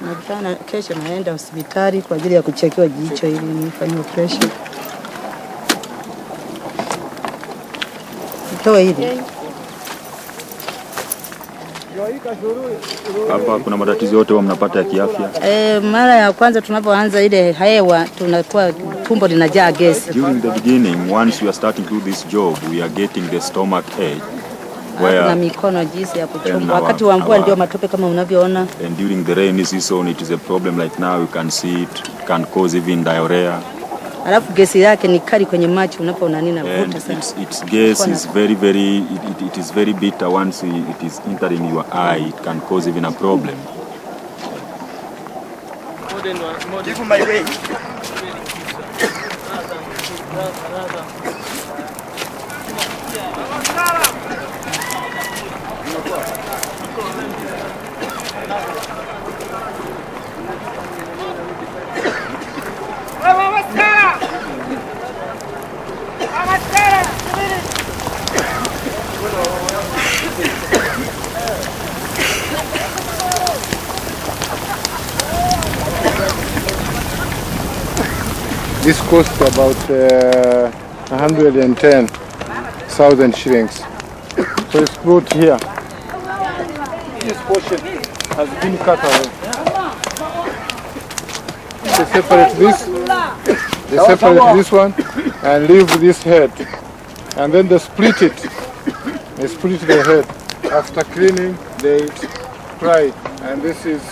Nakutana kesho naenda hospitali kwa ajili ya kuchekiwa jicho ili nifanye operation. Nitoe hili. Hapa kuna matatizo yote wa mnapata ya kiafya? Mara ya kwanza tunapoanza ile hewa tunakuwa tumbo linajaa gesi. During the beginning, once we are starting to do this job, we are getting the stomach ache. Na mikono jinsi ya kuchomba. Wakati wa mvua ndio matope kama unavyoona. And during the rainy season it is a problem like now you can see it can cause even diarrhea. Alafu gesi yake ni kali kwenye macho unapoona nini navuta sana. Its gas is it is very bitter once it is entering your eye. It can cause even a problem. Give my way. This cost about 110,000 shillings. So it's brought here. This portion has been cut away. They separate this one and leave this head. And then they split it. They split the head. After cleaning, they fry it. And this is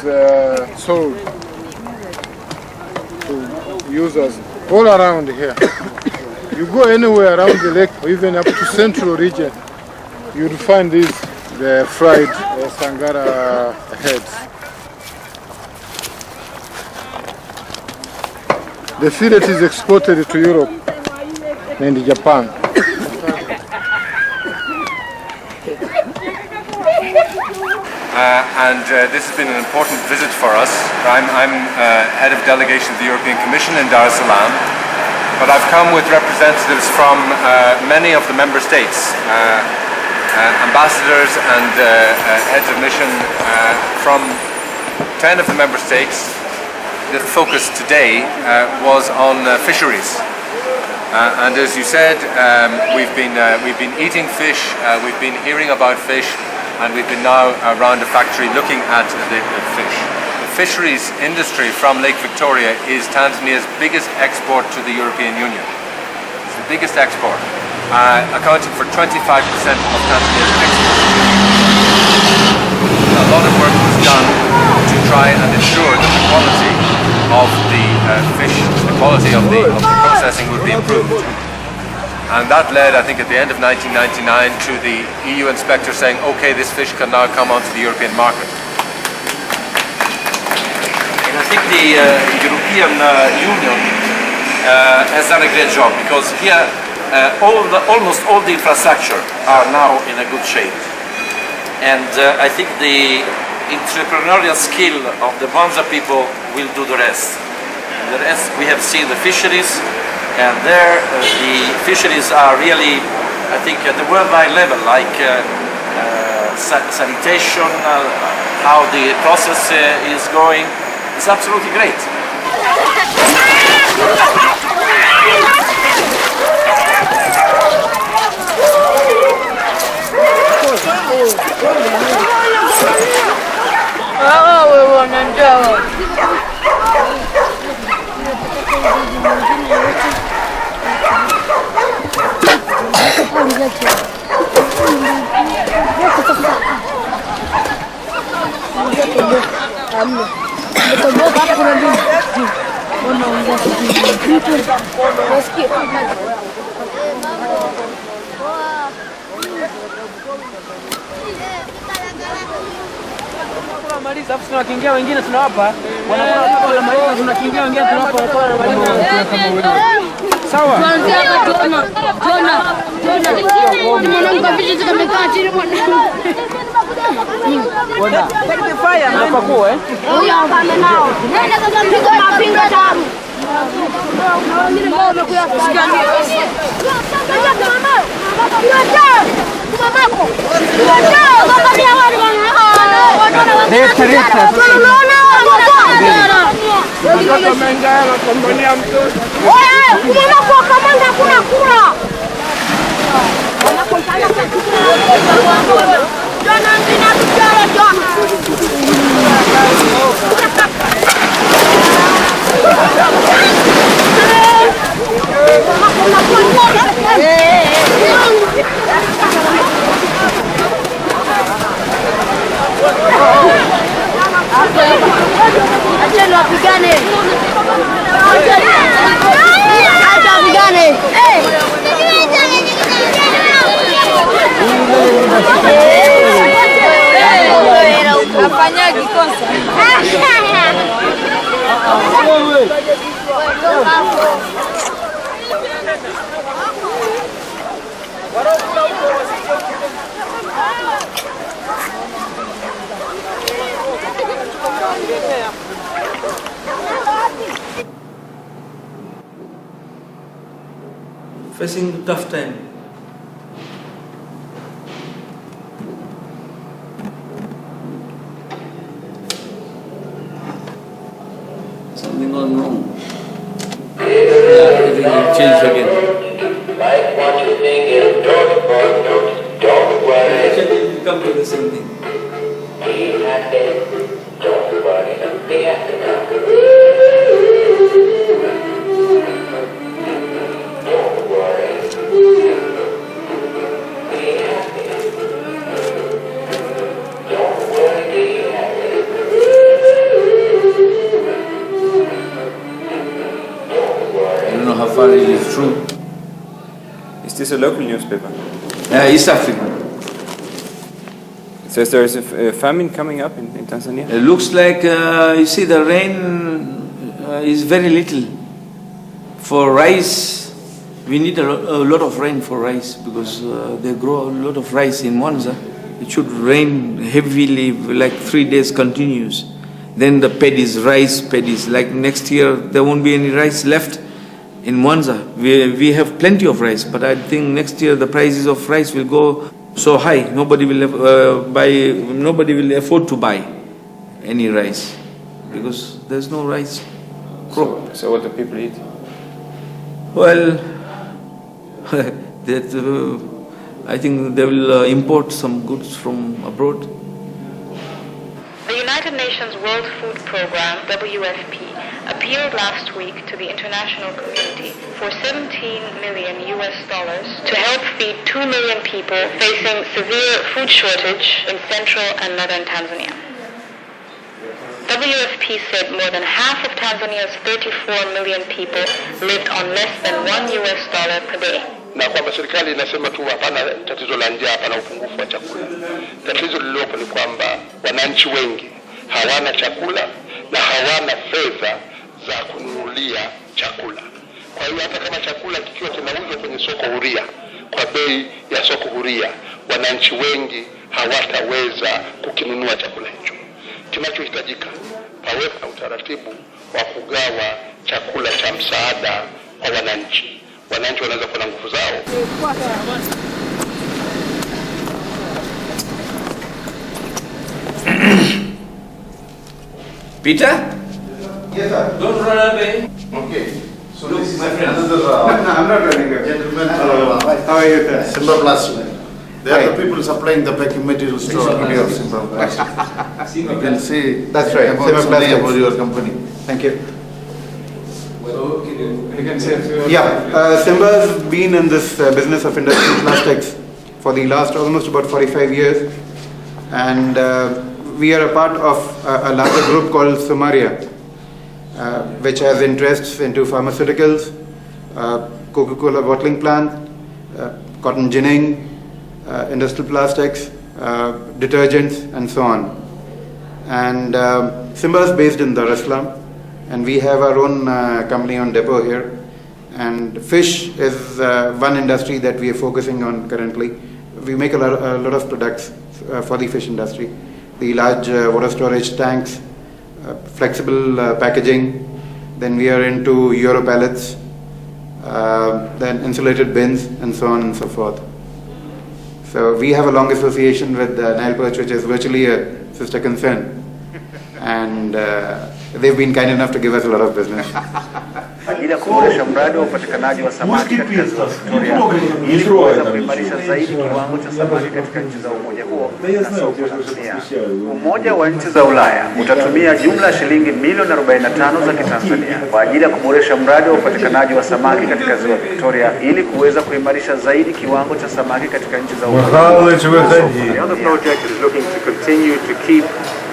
sold to users all around here. You go anywhere around the lake, or even up to central region, you'll find these, the fried Sangara heads. The fillet is exported to Europe and Japan. This has been an important visit for us. I'm head of delegation of the European Commission in Dar es Salaam, but I've come with representatives from many of the member states, ambassadors and heads of mission from 10 of the member states. The focus today was on fisheries. And as you said, we've been eating fish, we've been hearing about fish, and we've been now around the factory looking at the fish. The fisheries industry from Lake Victoria is Tanzania's biggest export to the European Union. It's the biggest export, accounting for 25% of Tanzania's export. A lot of work was done to try and ensure that the quality of the fish, the quality of the processing would be improved. And that led, I think, at the end of 1999 to the EU inspector saying, okay, this fish can now come onto the European market. And I think the European Union has done a great job, because here almost all the infrastructure are now in a good shape. And I think the entrepreneurial skill of the Banza people will do the rest. And the rest, we have seen the fisheries, and there the fisheries are really, I think, at the worldwide level, like sanitation, how the process is going. It's absolutely great. tunamaliza afu tunakiingia wengine tunawapa. Wanakuwa wanamaliza tunakiingia wengine tunawapa wanamaliza. Sawa. Tuanze hapa tuona. Ni mwanangu kabisa tumekaa chini mwanangu. Wanda. Take the fire mnapakuwa Huyo hapa nao. Nenda sasa mapinga damu. Acheni wapigane. Acha wapigane. Afanyagi kosa. Facing a tough time. Something gone wrong. Yeah, it will change again. Like what you think is don't worry. Actually, it will come to the same thing. Be happy, don't worry, be happy now. Don't worry. Be happy. Don't worry, be happy. I don't know how far it is true. Is this a local newspaper? East African. It says there is a famine coming up in Tanzania. It looks like, you see, the rain is very little. For rice, we need a lot of rain for rice because they grow a lot of rice in Mwanza. It should rain heavily, like 3 days continuous. Then the paddies, rice paddies, like next year there won't be any rice left in Mwanza. We have plenty of rice, but I think next year the prices of rice will go so high, nobody will afford to buy any rice because there's no rice crop. So what do people eat? Well, I think they will import some goods from abroad. The United Nations World Food Programme, WFP, appealed last week to the international community for $17 million to help feed 2 million people facing severe food shortage in central and northern Tanzania. WFP said more than half of Tanzania's 34 million people lived on less than $1 per day. Na kwamba serikali inasema tu hapana tatizo la njaa, hapana upungufu wa chakula. Tatizo lililopo ni kwamba wananchi wengi hawana chakula na hawana fedha za kununulia chakula. Kwa hiyo hata kama chakula kikiwa kinauzwa kwenye soko huria kwa bei ya soko huria, wananchi wengi hawataweza kukinunua chakula hicho. Kinachohitajika pawepo na utaratibu wa kugawa chakula cha msaada kwa wananchi. Wananchi wanaweza kuwa na nguvu zao. Peter? Yes, sir. Don't run away. Okay. So look, this is my friend. another. No, I'm not running away. Gentlemen, How are you, sir? Simba Plastic. They are the people supplying the packing materials to our company of Simba Plastic. You can see. That's right. About Simba something Plastics. about your company. Thank you. You can say a few. Yeah, Simba's been in this business of industrial plastics for the last almost about 45 years, and we are a part of a larger group called Somaria, which has interests into pharmaceuticals, Coca-Cola bottling plant, cotton ginning, industrial plastics, detergents, and so on. And Simba is based in Dar es Salaam, and we have our own company on depot here. And fish is one industry that we are focusing on currently. We make a lot of products for the fish industry. The large water storage tanks, flexible packaging. Then we are into Euro pallets, then insulated bins, and so on and so forth. So we have a long association with Nile Perch, which is virtually a sister concern. And they've been kind enough to give us a lot of business. Ajili ya kuboresha mradi wa upatikanaji wa samaki katika ziwa Victoria ili kuweza kuimarisha zaidi kiwango cha samaki katika nchi za umoja huo na soko la dunia. Umoja wa nchi za Ulaya utatumia jumla ya shilingi milioni 45 za Kitanzania kwa ajili ya kuboresha mradi wa upatikanaji wa samaki katika ziwa Victoria ili kuweza kuimarisha zaidi kiwango cha samaki katika nchi za umoja. The other project is looking to continue to keep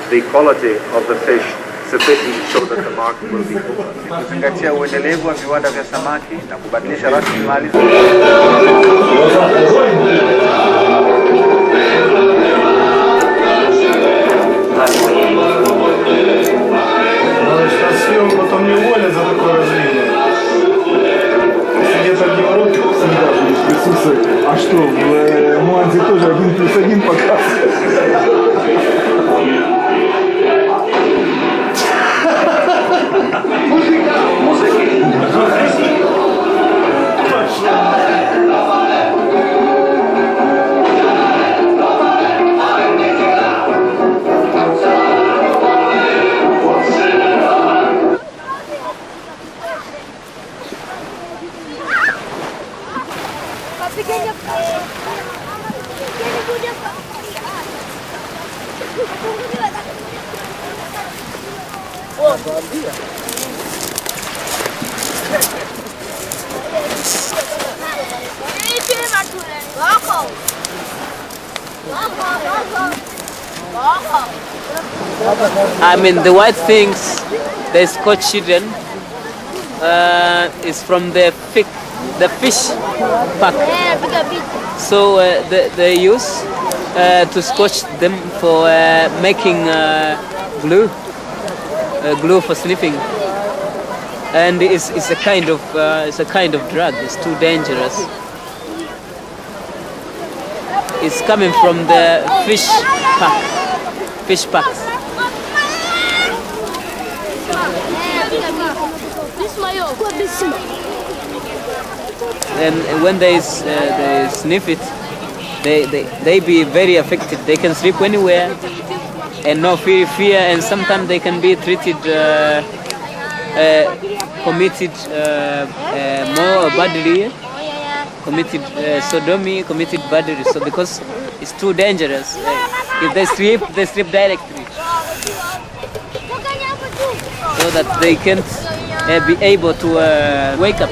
the quality of the fish sufficient so that the market will be open. Kuzingatia uendelevu wa viwanda vya samaki na kubadilisha rasilimali. А что, в Муанзе тоже 1+1 показывает? I mean, the white things, the Scotch children, is from the fish pack. So they use to scotch them for making glue for sniffing, and it's a kind of drug. It's too dangerous. It's coming from the fish packs. And when they sniff it, they be very affected. They can sleep anywhere and no fear, and sometimes they can be treated, committed more badly, committed sodomy, committed badly. So because it's too dangerous, if they sleep directly, so that they can't be able to wake up.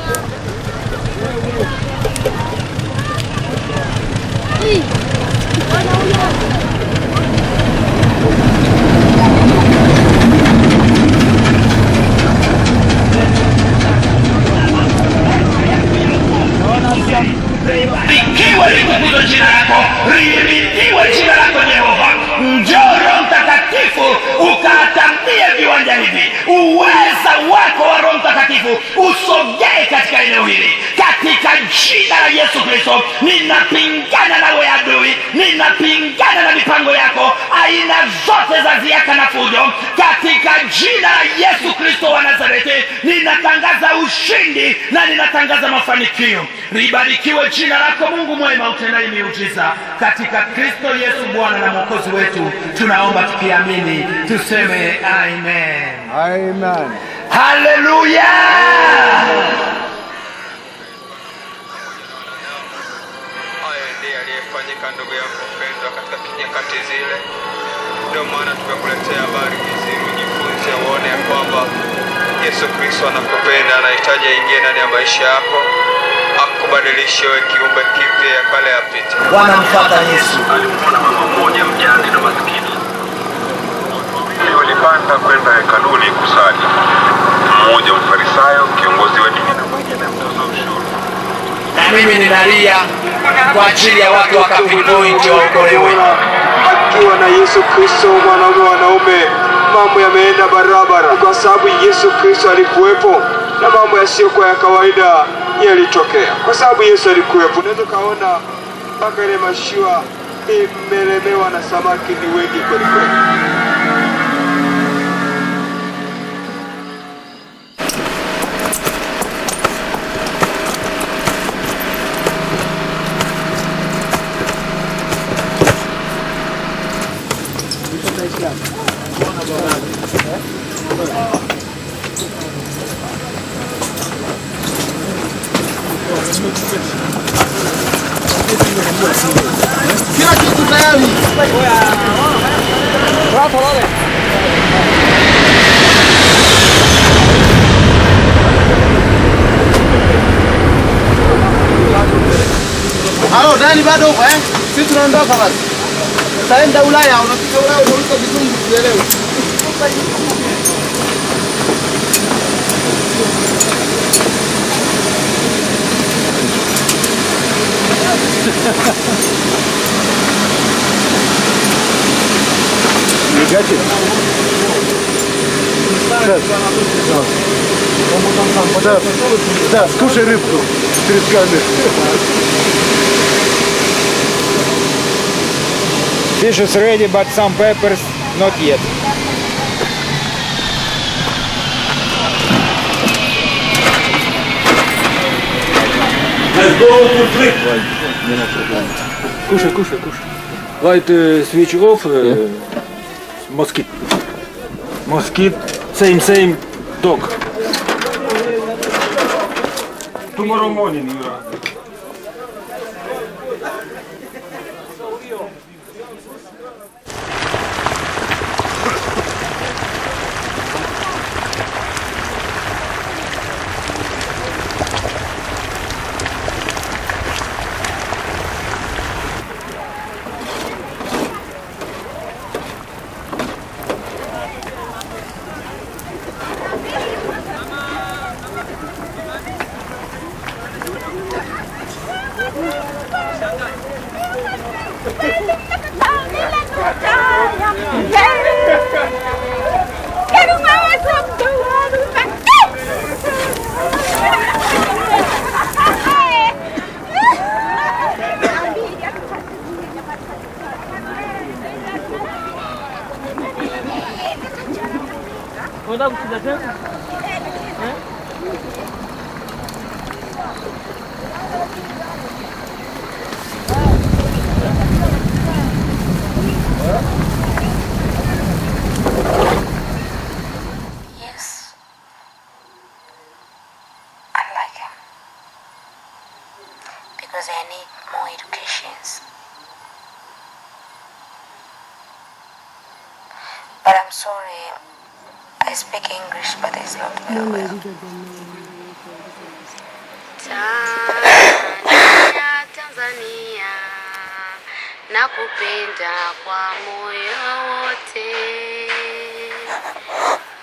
Likiwa litukuzwe jina lako, lihimidiwe jina lako Yehova. Njoo Roho Mtakatifu ukatambie viwanja hivi. Uweza wako wa Roho Mtakatifu usogee katika eneo hili. Katika jina la Yesu Kristo, ninapingana nawe adui, ninapingana na mipango yako, aina zote za ziaka na fujo. Katika jina la Yesu Kristo wa Nazareti, ninatangaza ushindi na ninatangaza mafanikio. Libarikiwe jina lako Mungu mwema utendaye miujiza. Katika Kristo Yesu Bwana na Mwokozi wetu, tunaomba tukiamini, tuseme amen. Amen. Haleluya. Aliyefanyika ndugu yako mpendwa katika nyakati zile. Ndio maana tumekuletea habari hizi ujifunze, uone ya kwamba Yesu Kristo anakupenda, anahitaji aingie ndani ya maisha yako, akubadilishe wewe kiumbe kipya, ya kale yapite. Wanamfuata Yesu. Alimwona mama mmoja mjane na maskini. Walipanda kwenda hekaluni kusali. Mmoja Mfarisayo, kiongozi wa dini, na mwingine mtoza ushuru. Na mimi ninalia kwa ajili ya watu wa Kapitoi ndio waokolewe. ukiwa na Yesu Kristo wanaume, mambo yameenda barabara, kwa sababu Yesu Kristo alikuwepo na mambo yasiyokuwa ya kawaida yalitokea. Kwa sababu Yesu alikuwepo, unaweza kaona mpaka ile mashua imelemewa na samaki ni wengi kweli kweli. Kila kitu tayari. Halo, Dani bado uko eh? Sisi tunaondoka basi. Tutaenda Ulaya, unafika Ulaya unauliza kizungu tuelewe. You got it? Да, скушай рыбку перед камерой. Fish is ready, but some peppers not yet. Let's go to sleep. Кушай, кушай, кушай. Light switch off. Mosquito. Mosquito. Same dog. Tomorrow morning you are. Yes, I like him because I need more educations. But I'm sorry, I speak English, but it's not very well. Tanzania, nakupenda kwa moyo wote.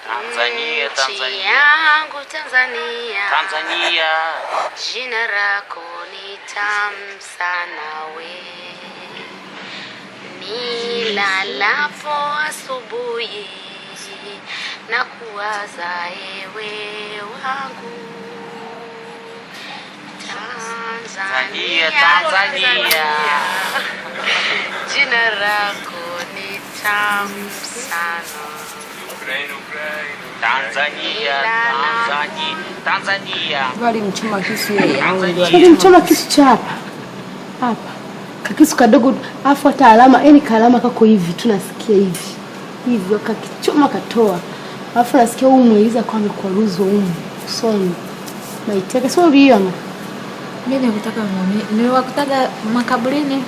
Tanzania, Nchi yangu Tanzania, Tanzania, jina lako ni tamu sana we. Nilalapo asubuhi na kuwaza ewe wangu. Tanzania, Tanzania, jina lako ni tamu sana. Tanzania, Tanzania, Tanzania. Walimchoma kisu yeye. Walimchoma kisu cha hapa. Hapa. Kakisu kadogo afu hata alama, yani kalama kako hivi tunasikia hivi. Hivi akakichoma katoa. Alafu nasikia huyu mweliza kwa amekwaruzwa huyu. Usoni. Maiteka sio uliona. Mimi nikutaka muone. Niliwakutaga makaburini.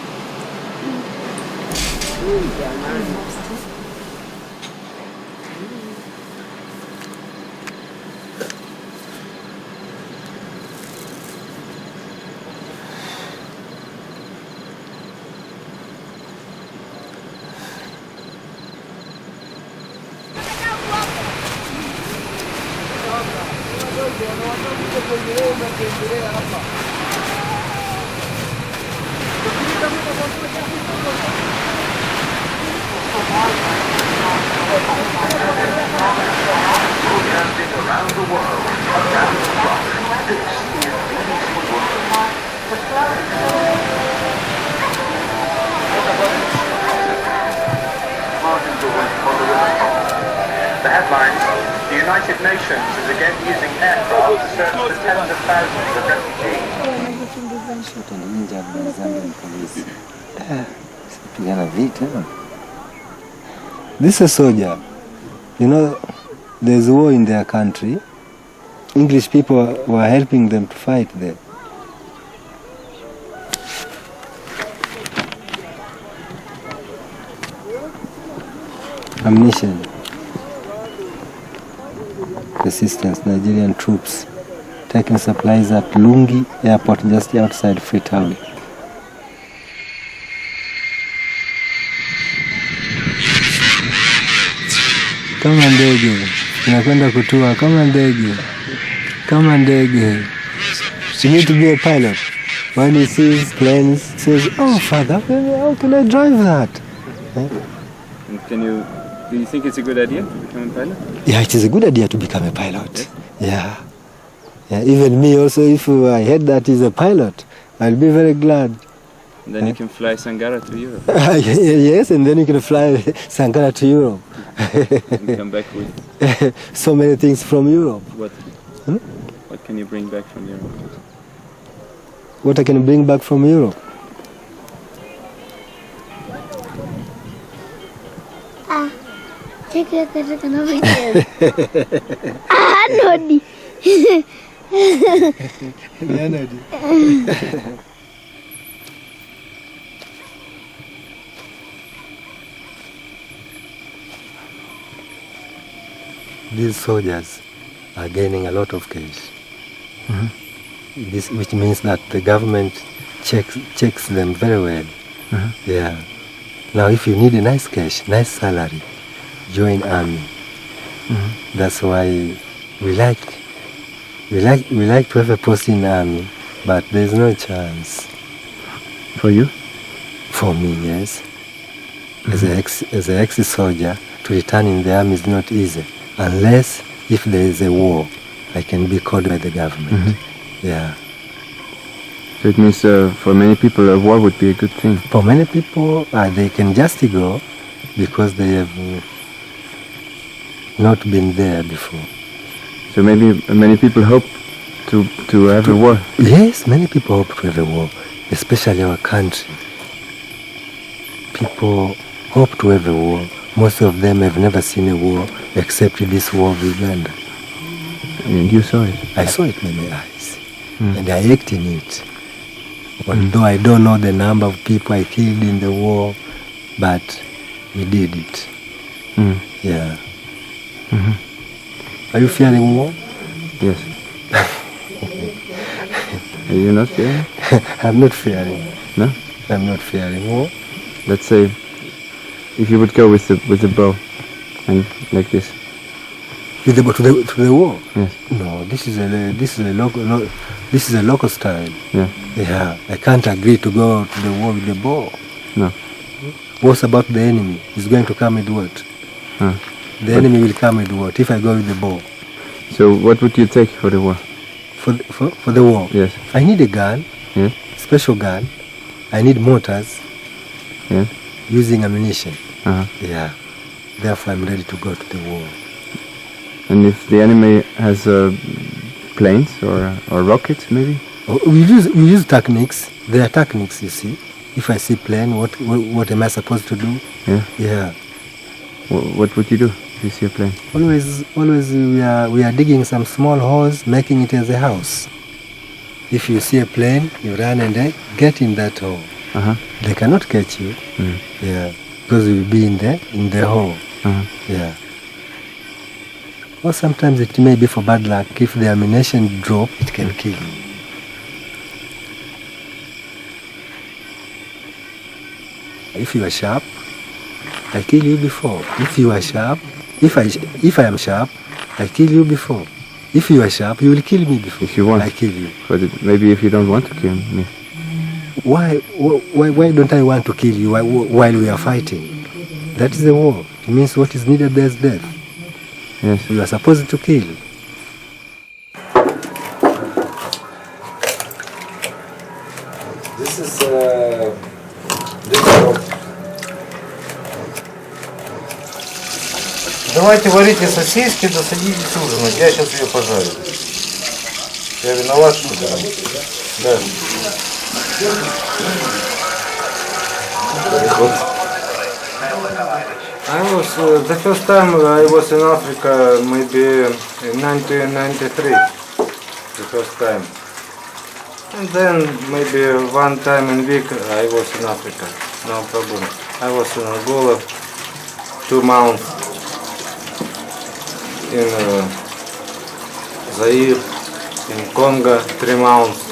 The headlines: the United Nations is again using aircraft to search for tens of thousands of refugees. This is a soldier. You know, there's war in their country. English people were helping them to fight there. Ammunition. Resistance, Nigerian troops taking supplies at Lungi Airport just outside Freetown. Kama ndege, tunakwenda kutua kama ndege, kama ndege. You need to be a pilot. When he sees planes, he says, "Oh, Father, how can I drive that?" Do you think it's a good idea to become a pilot? Yeah, it is a good idea to become a pilot. Yeah. Even me also, if I heard that he's a pilot, I'll be very glad. And then you can fly Sangara to Europe. Yes, and then you can fly Sangara to Europe. And come back with so many things from Europe. What can you bring back from Europe? What I can bring back from Europe? Nodi. These soldiers are gaining a lot of cash. This, which means that the government checks them very well. Yeah. Now, if you need a nice cash, nice salary, join army. That's why we like to have a post in army, but there's no chance. For you? For me, yes. As an ex-soldier, to return in the army is not easy, unless if there is a war, I can be called by the government. Yeah. So it means for many people a war would be a good thing. For many people, they can just go because they have not been there before. So maybe many people hope to have a war. Yes, many people hope to have a war, especially our country. People hope to have a war. Most of them have never seen a war except this war of Uganda. And you saw it? I saw it with my eyes. And I acted in it. Although I don't know the number of people I killed in the war, but we did it. Yeah. Are you fearing war? Yes. Are you not fearing? I'm not fearing. No? I'm not fearing war. Let's say, if you would go with the bow, and like this. With the bow to the war? Yes. No, this is a local style. Yeah. Yeah. I can't agree to go to the war with the bow. No. What's about the enemy? He's going to come with what? The enemy will come with what if I go with the bow? So what would you take for the war? For the war? Yes. I need a gun. Yes. Special gun. I need mortars. Yes. Using ammunition. Yeah. Therefore I'm ready to go to the war. And if the enemy has planes or rockets, maybe? We use techniques. There are techniques, you see. If I see plane, what am I supposed to do? Yeah. Yeah. What would you do if you see a plane? Always we are digging some small holes, making it as a house. If you see a plane, you run and get in that hole. They cannot catch you. Yeah, because you'll be in the hole. Yeah. Or sometimes it may be for bad luck. If the ammunition drop, it can kill you. If you are sharp, I kill you before. If you are sharp, if I am sharp, I kill you before. If you are sharp, you will kill me before. If you want. I kill you. But maybe if you don't want to kill me. Why don't I want to kill you while we are fighting? That is the war. It means what is needed there is death. Yes. You are supposed to kill. This is this. Давайте варите сосиски, досадите ужинать. Я сейчас ее пожарю. Я виноват, что да. Да. I was the first time I was in Africa maybe in 1993. The first time. And then maybe one time in week I was in Africa. No problem. I was in Angola 2 months. In Zaire, in Congo 3 months.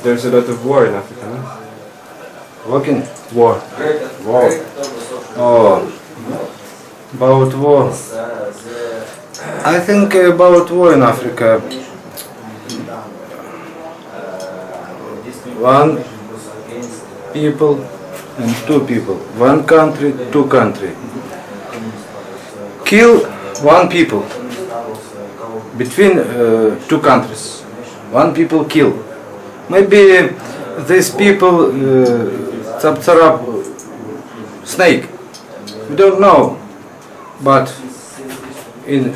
There's a lot of war in Africa, no? Walking? War. War. Oh. About war. I think about war in Africa. One people and 2 people. One country, 2 country. Kill 1 people. Between 2 countries. 1 people kill. Maybe these people tsap snake. We don't know. But in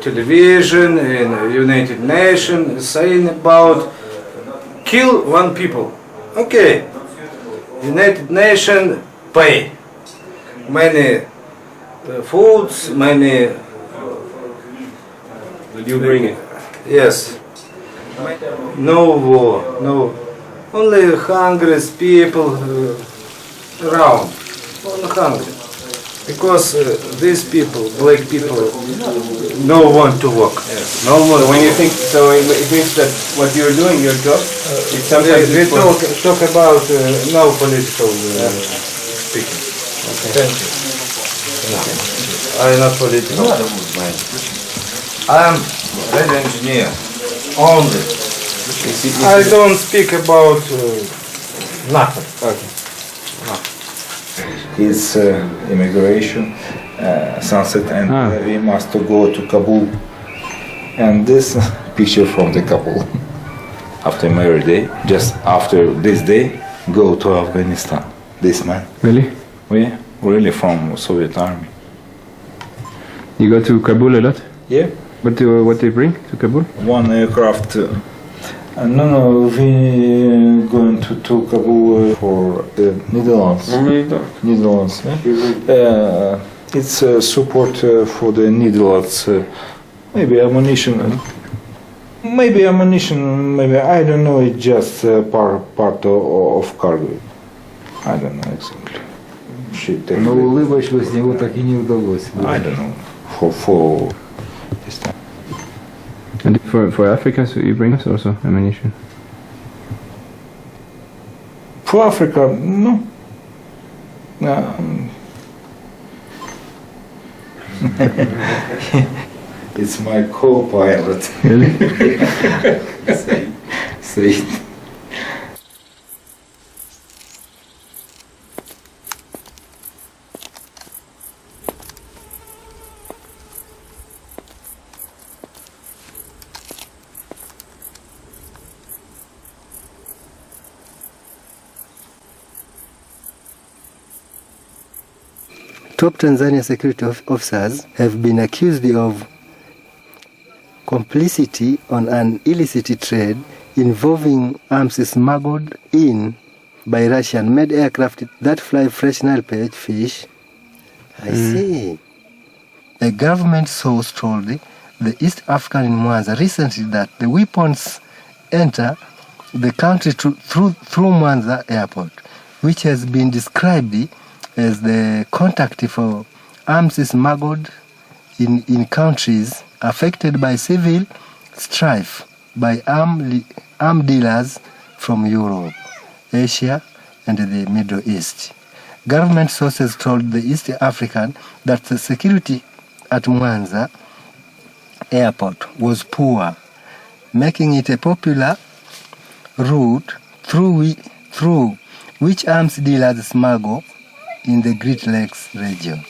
television, in United Nations, saying about kill 1 people. Okay. United Nations pay many foods, many. Will you bring it? Yes. No war, no. Only hungry people around. Only hungry. Because these people, black people, no want to work. Yes. No one. So when you think, so it means that what you're doing, your job, it's sometimes we talk about no political speaking. Okay. Thank you. No. I'm not political. I'm radio engineer. Only. I don't speak about nothing. Okay. No. It's immigration, sunset, and we must go to Kabul. And this picture from the Kabul. After marriage day, just after this day, go to Afghanistan. This man. Really? We really from Soviet army. You go to Kabul a lot? Yeah. What do you bring to Kabul? 1 aircraft. No, we going to Kabul for the Netherlands. Netherlands. It's support for the Netherlands. Maybe ammunition. Maybe ammunition. Maybe I don't know. It's just part of cargo. I don't know exactly. Но улыбочку с него так и не удалось. I don't know. For this time. And for Africa, so you bring us also ammunition? For Africa, no. It's my co-pilot. Really? Sweet. Top Tanzania security officers have been accused of complicity on an illicit trade involving arms smuggled in by Russian-made aircraft that fly fresh Nile perch fish. I see. A government source told the East African in Mwanza recently that the weapons enter the country through Mwanza airport, which has been described as the contact for arms smuggled in countries affected by civil strife by arm dealers from Europe, Asia, and the Middle East. government sources told the East African that the security at Mwanza airport was poor, making it a popular route through which arms dealers smuggle in the Great Lakes region.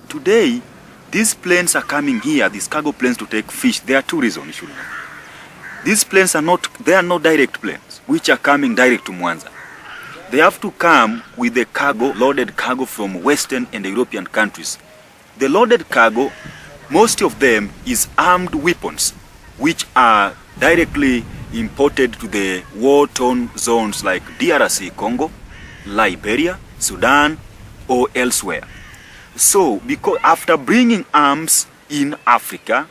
Today, these planes are coming here, these cargo planes, to take fish. There are two reasons, you should know. These planes are not direct planes, which are coming direct to Mwanza. They have to come with the cargo, loaded cargo from Western and European countries. The loaded cargo, most of them is armed weapons, which are directly imported to the war-torn zones like DRC, Congo, Liberia, Sudan, or elsewhere. So, because after bringing arms in Africa,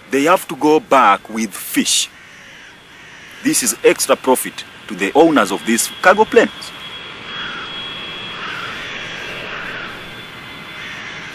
they have to go back with fish. This is extra profit to the owners of these cargo planes.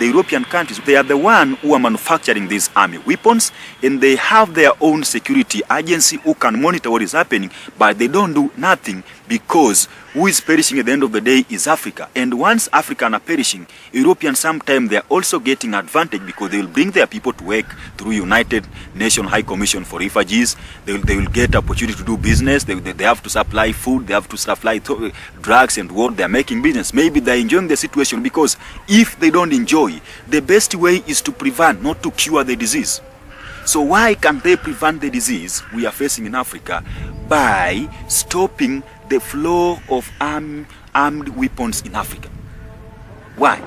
The European countries, they are the ones who are manufacturing these army weapons, and they have their own security agency who can monitor what is happening, but they don't do nothing, because who is perishing at the end of the day is Africa. And once Africans are perishing, Europeans sometimes they are also getting advantage, because they will bring their people to work through United Nations High Commission for Refugees. They will get opportunity to do business. They have to supply food. They have to supply drugs and what they are making business. Maybe they are enjoying the situation, because if they don't enjoy, the best way is to prevent, not to cure the disease. So why can't they prevent the disease we are facing in Africa? By stopping the flow of armed weapons in Africa. Why?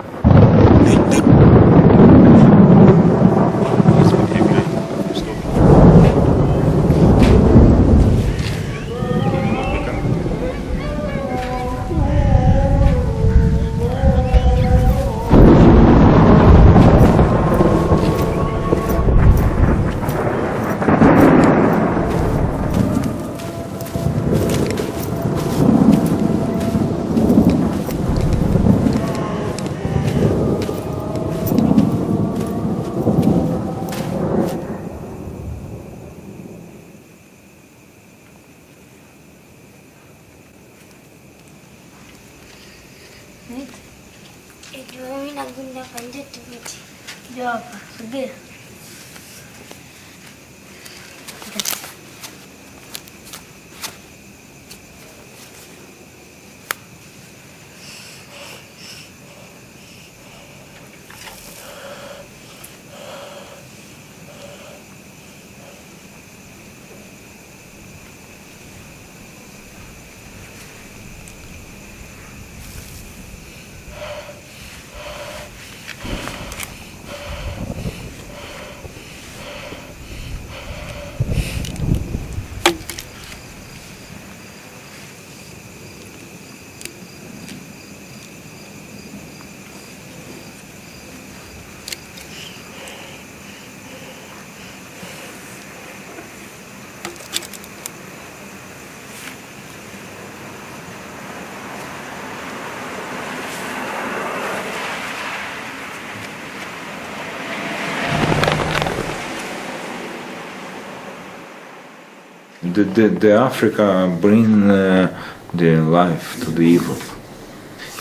The Africa bring the life to the Europe.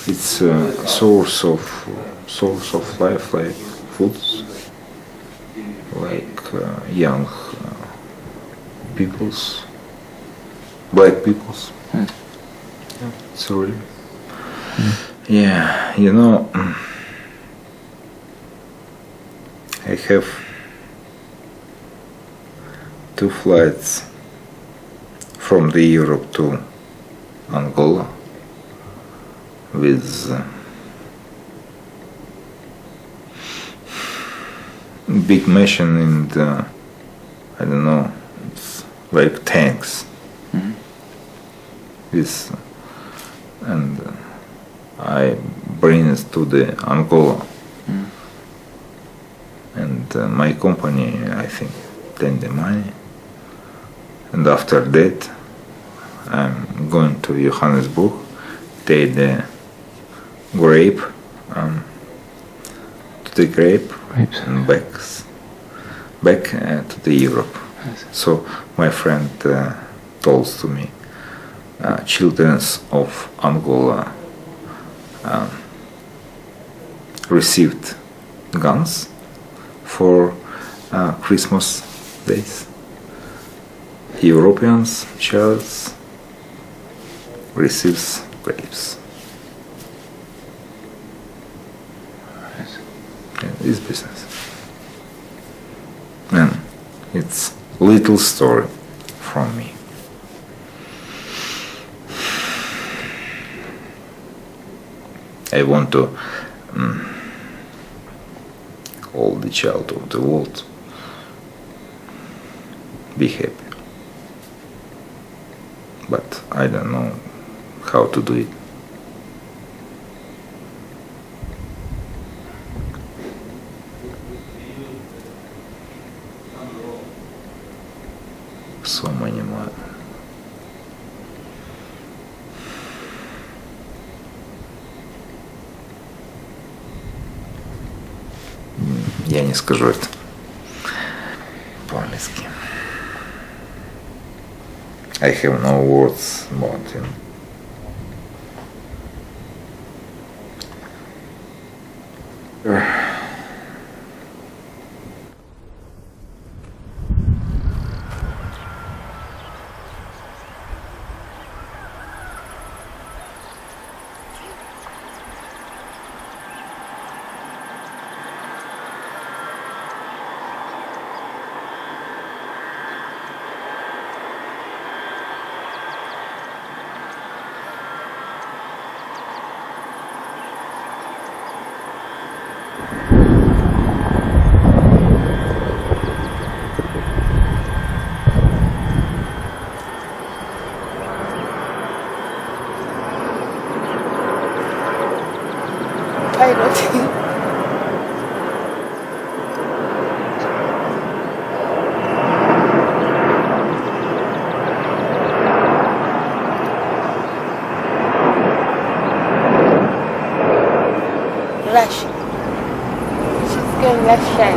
It's a source of life, like foods, like young peoples, black peoples. Sorry. Yeah, you know, I have 2 flights from the Europe to Angola with big machine and I don't know, it's like tanks. With and I bring it to the Angola, and my company, I think, take the money, and after that I'm going to Johannesburg, take the grape to the grapes and back to the Europe. So my friend told to me, children of Angola received guns for Christmas days. Europeans, childs receives grapes. This business. And it's little story from me. I want to all the child of the world be happy. But I don't know how to do it. So many more. Я не скажу это по-английски. I have no words about him. Russian. She's going Russian.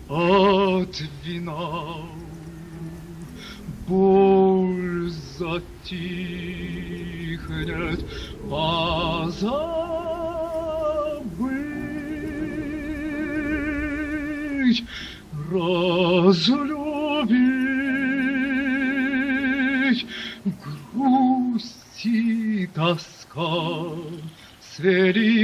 От вина боль затихнет, позабыть, разлюбить, грусть и тоска свели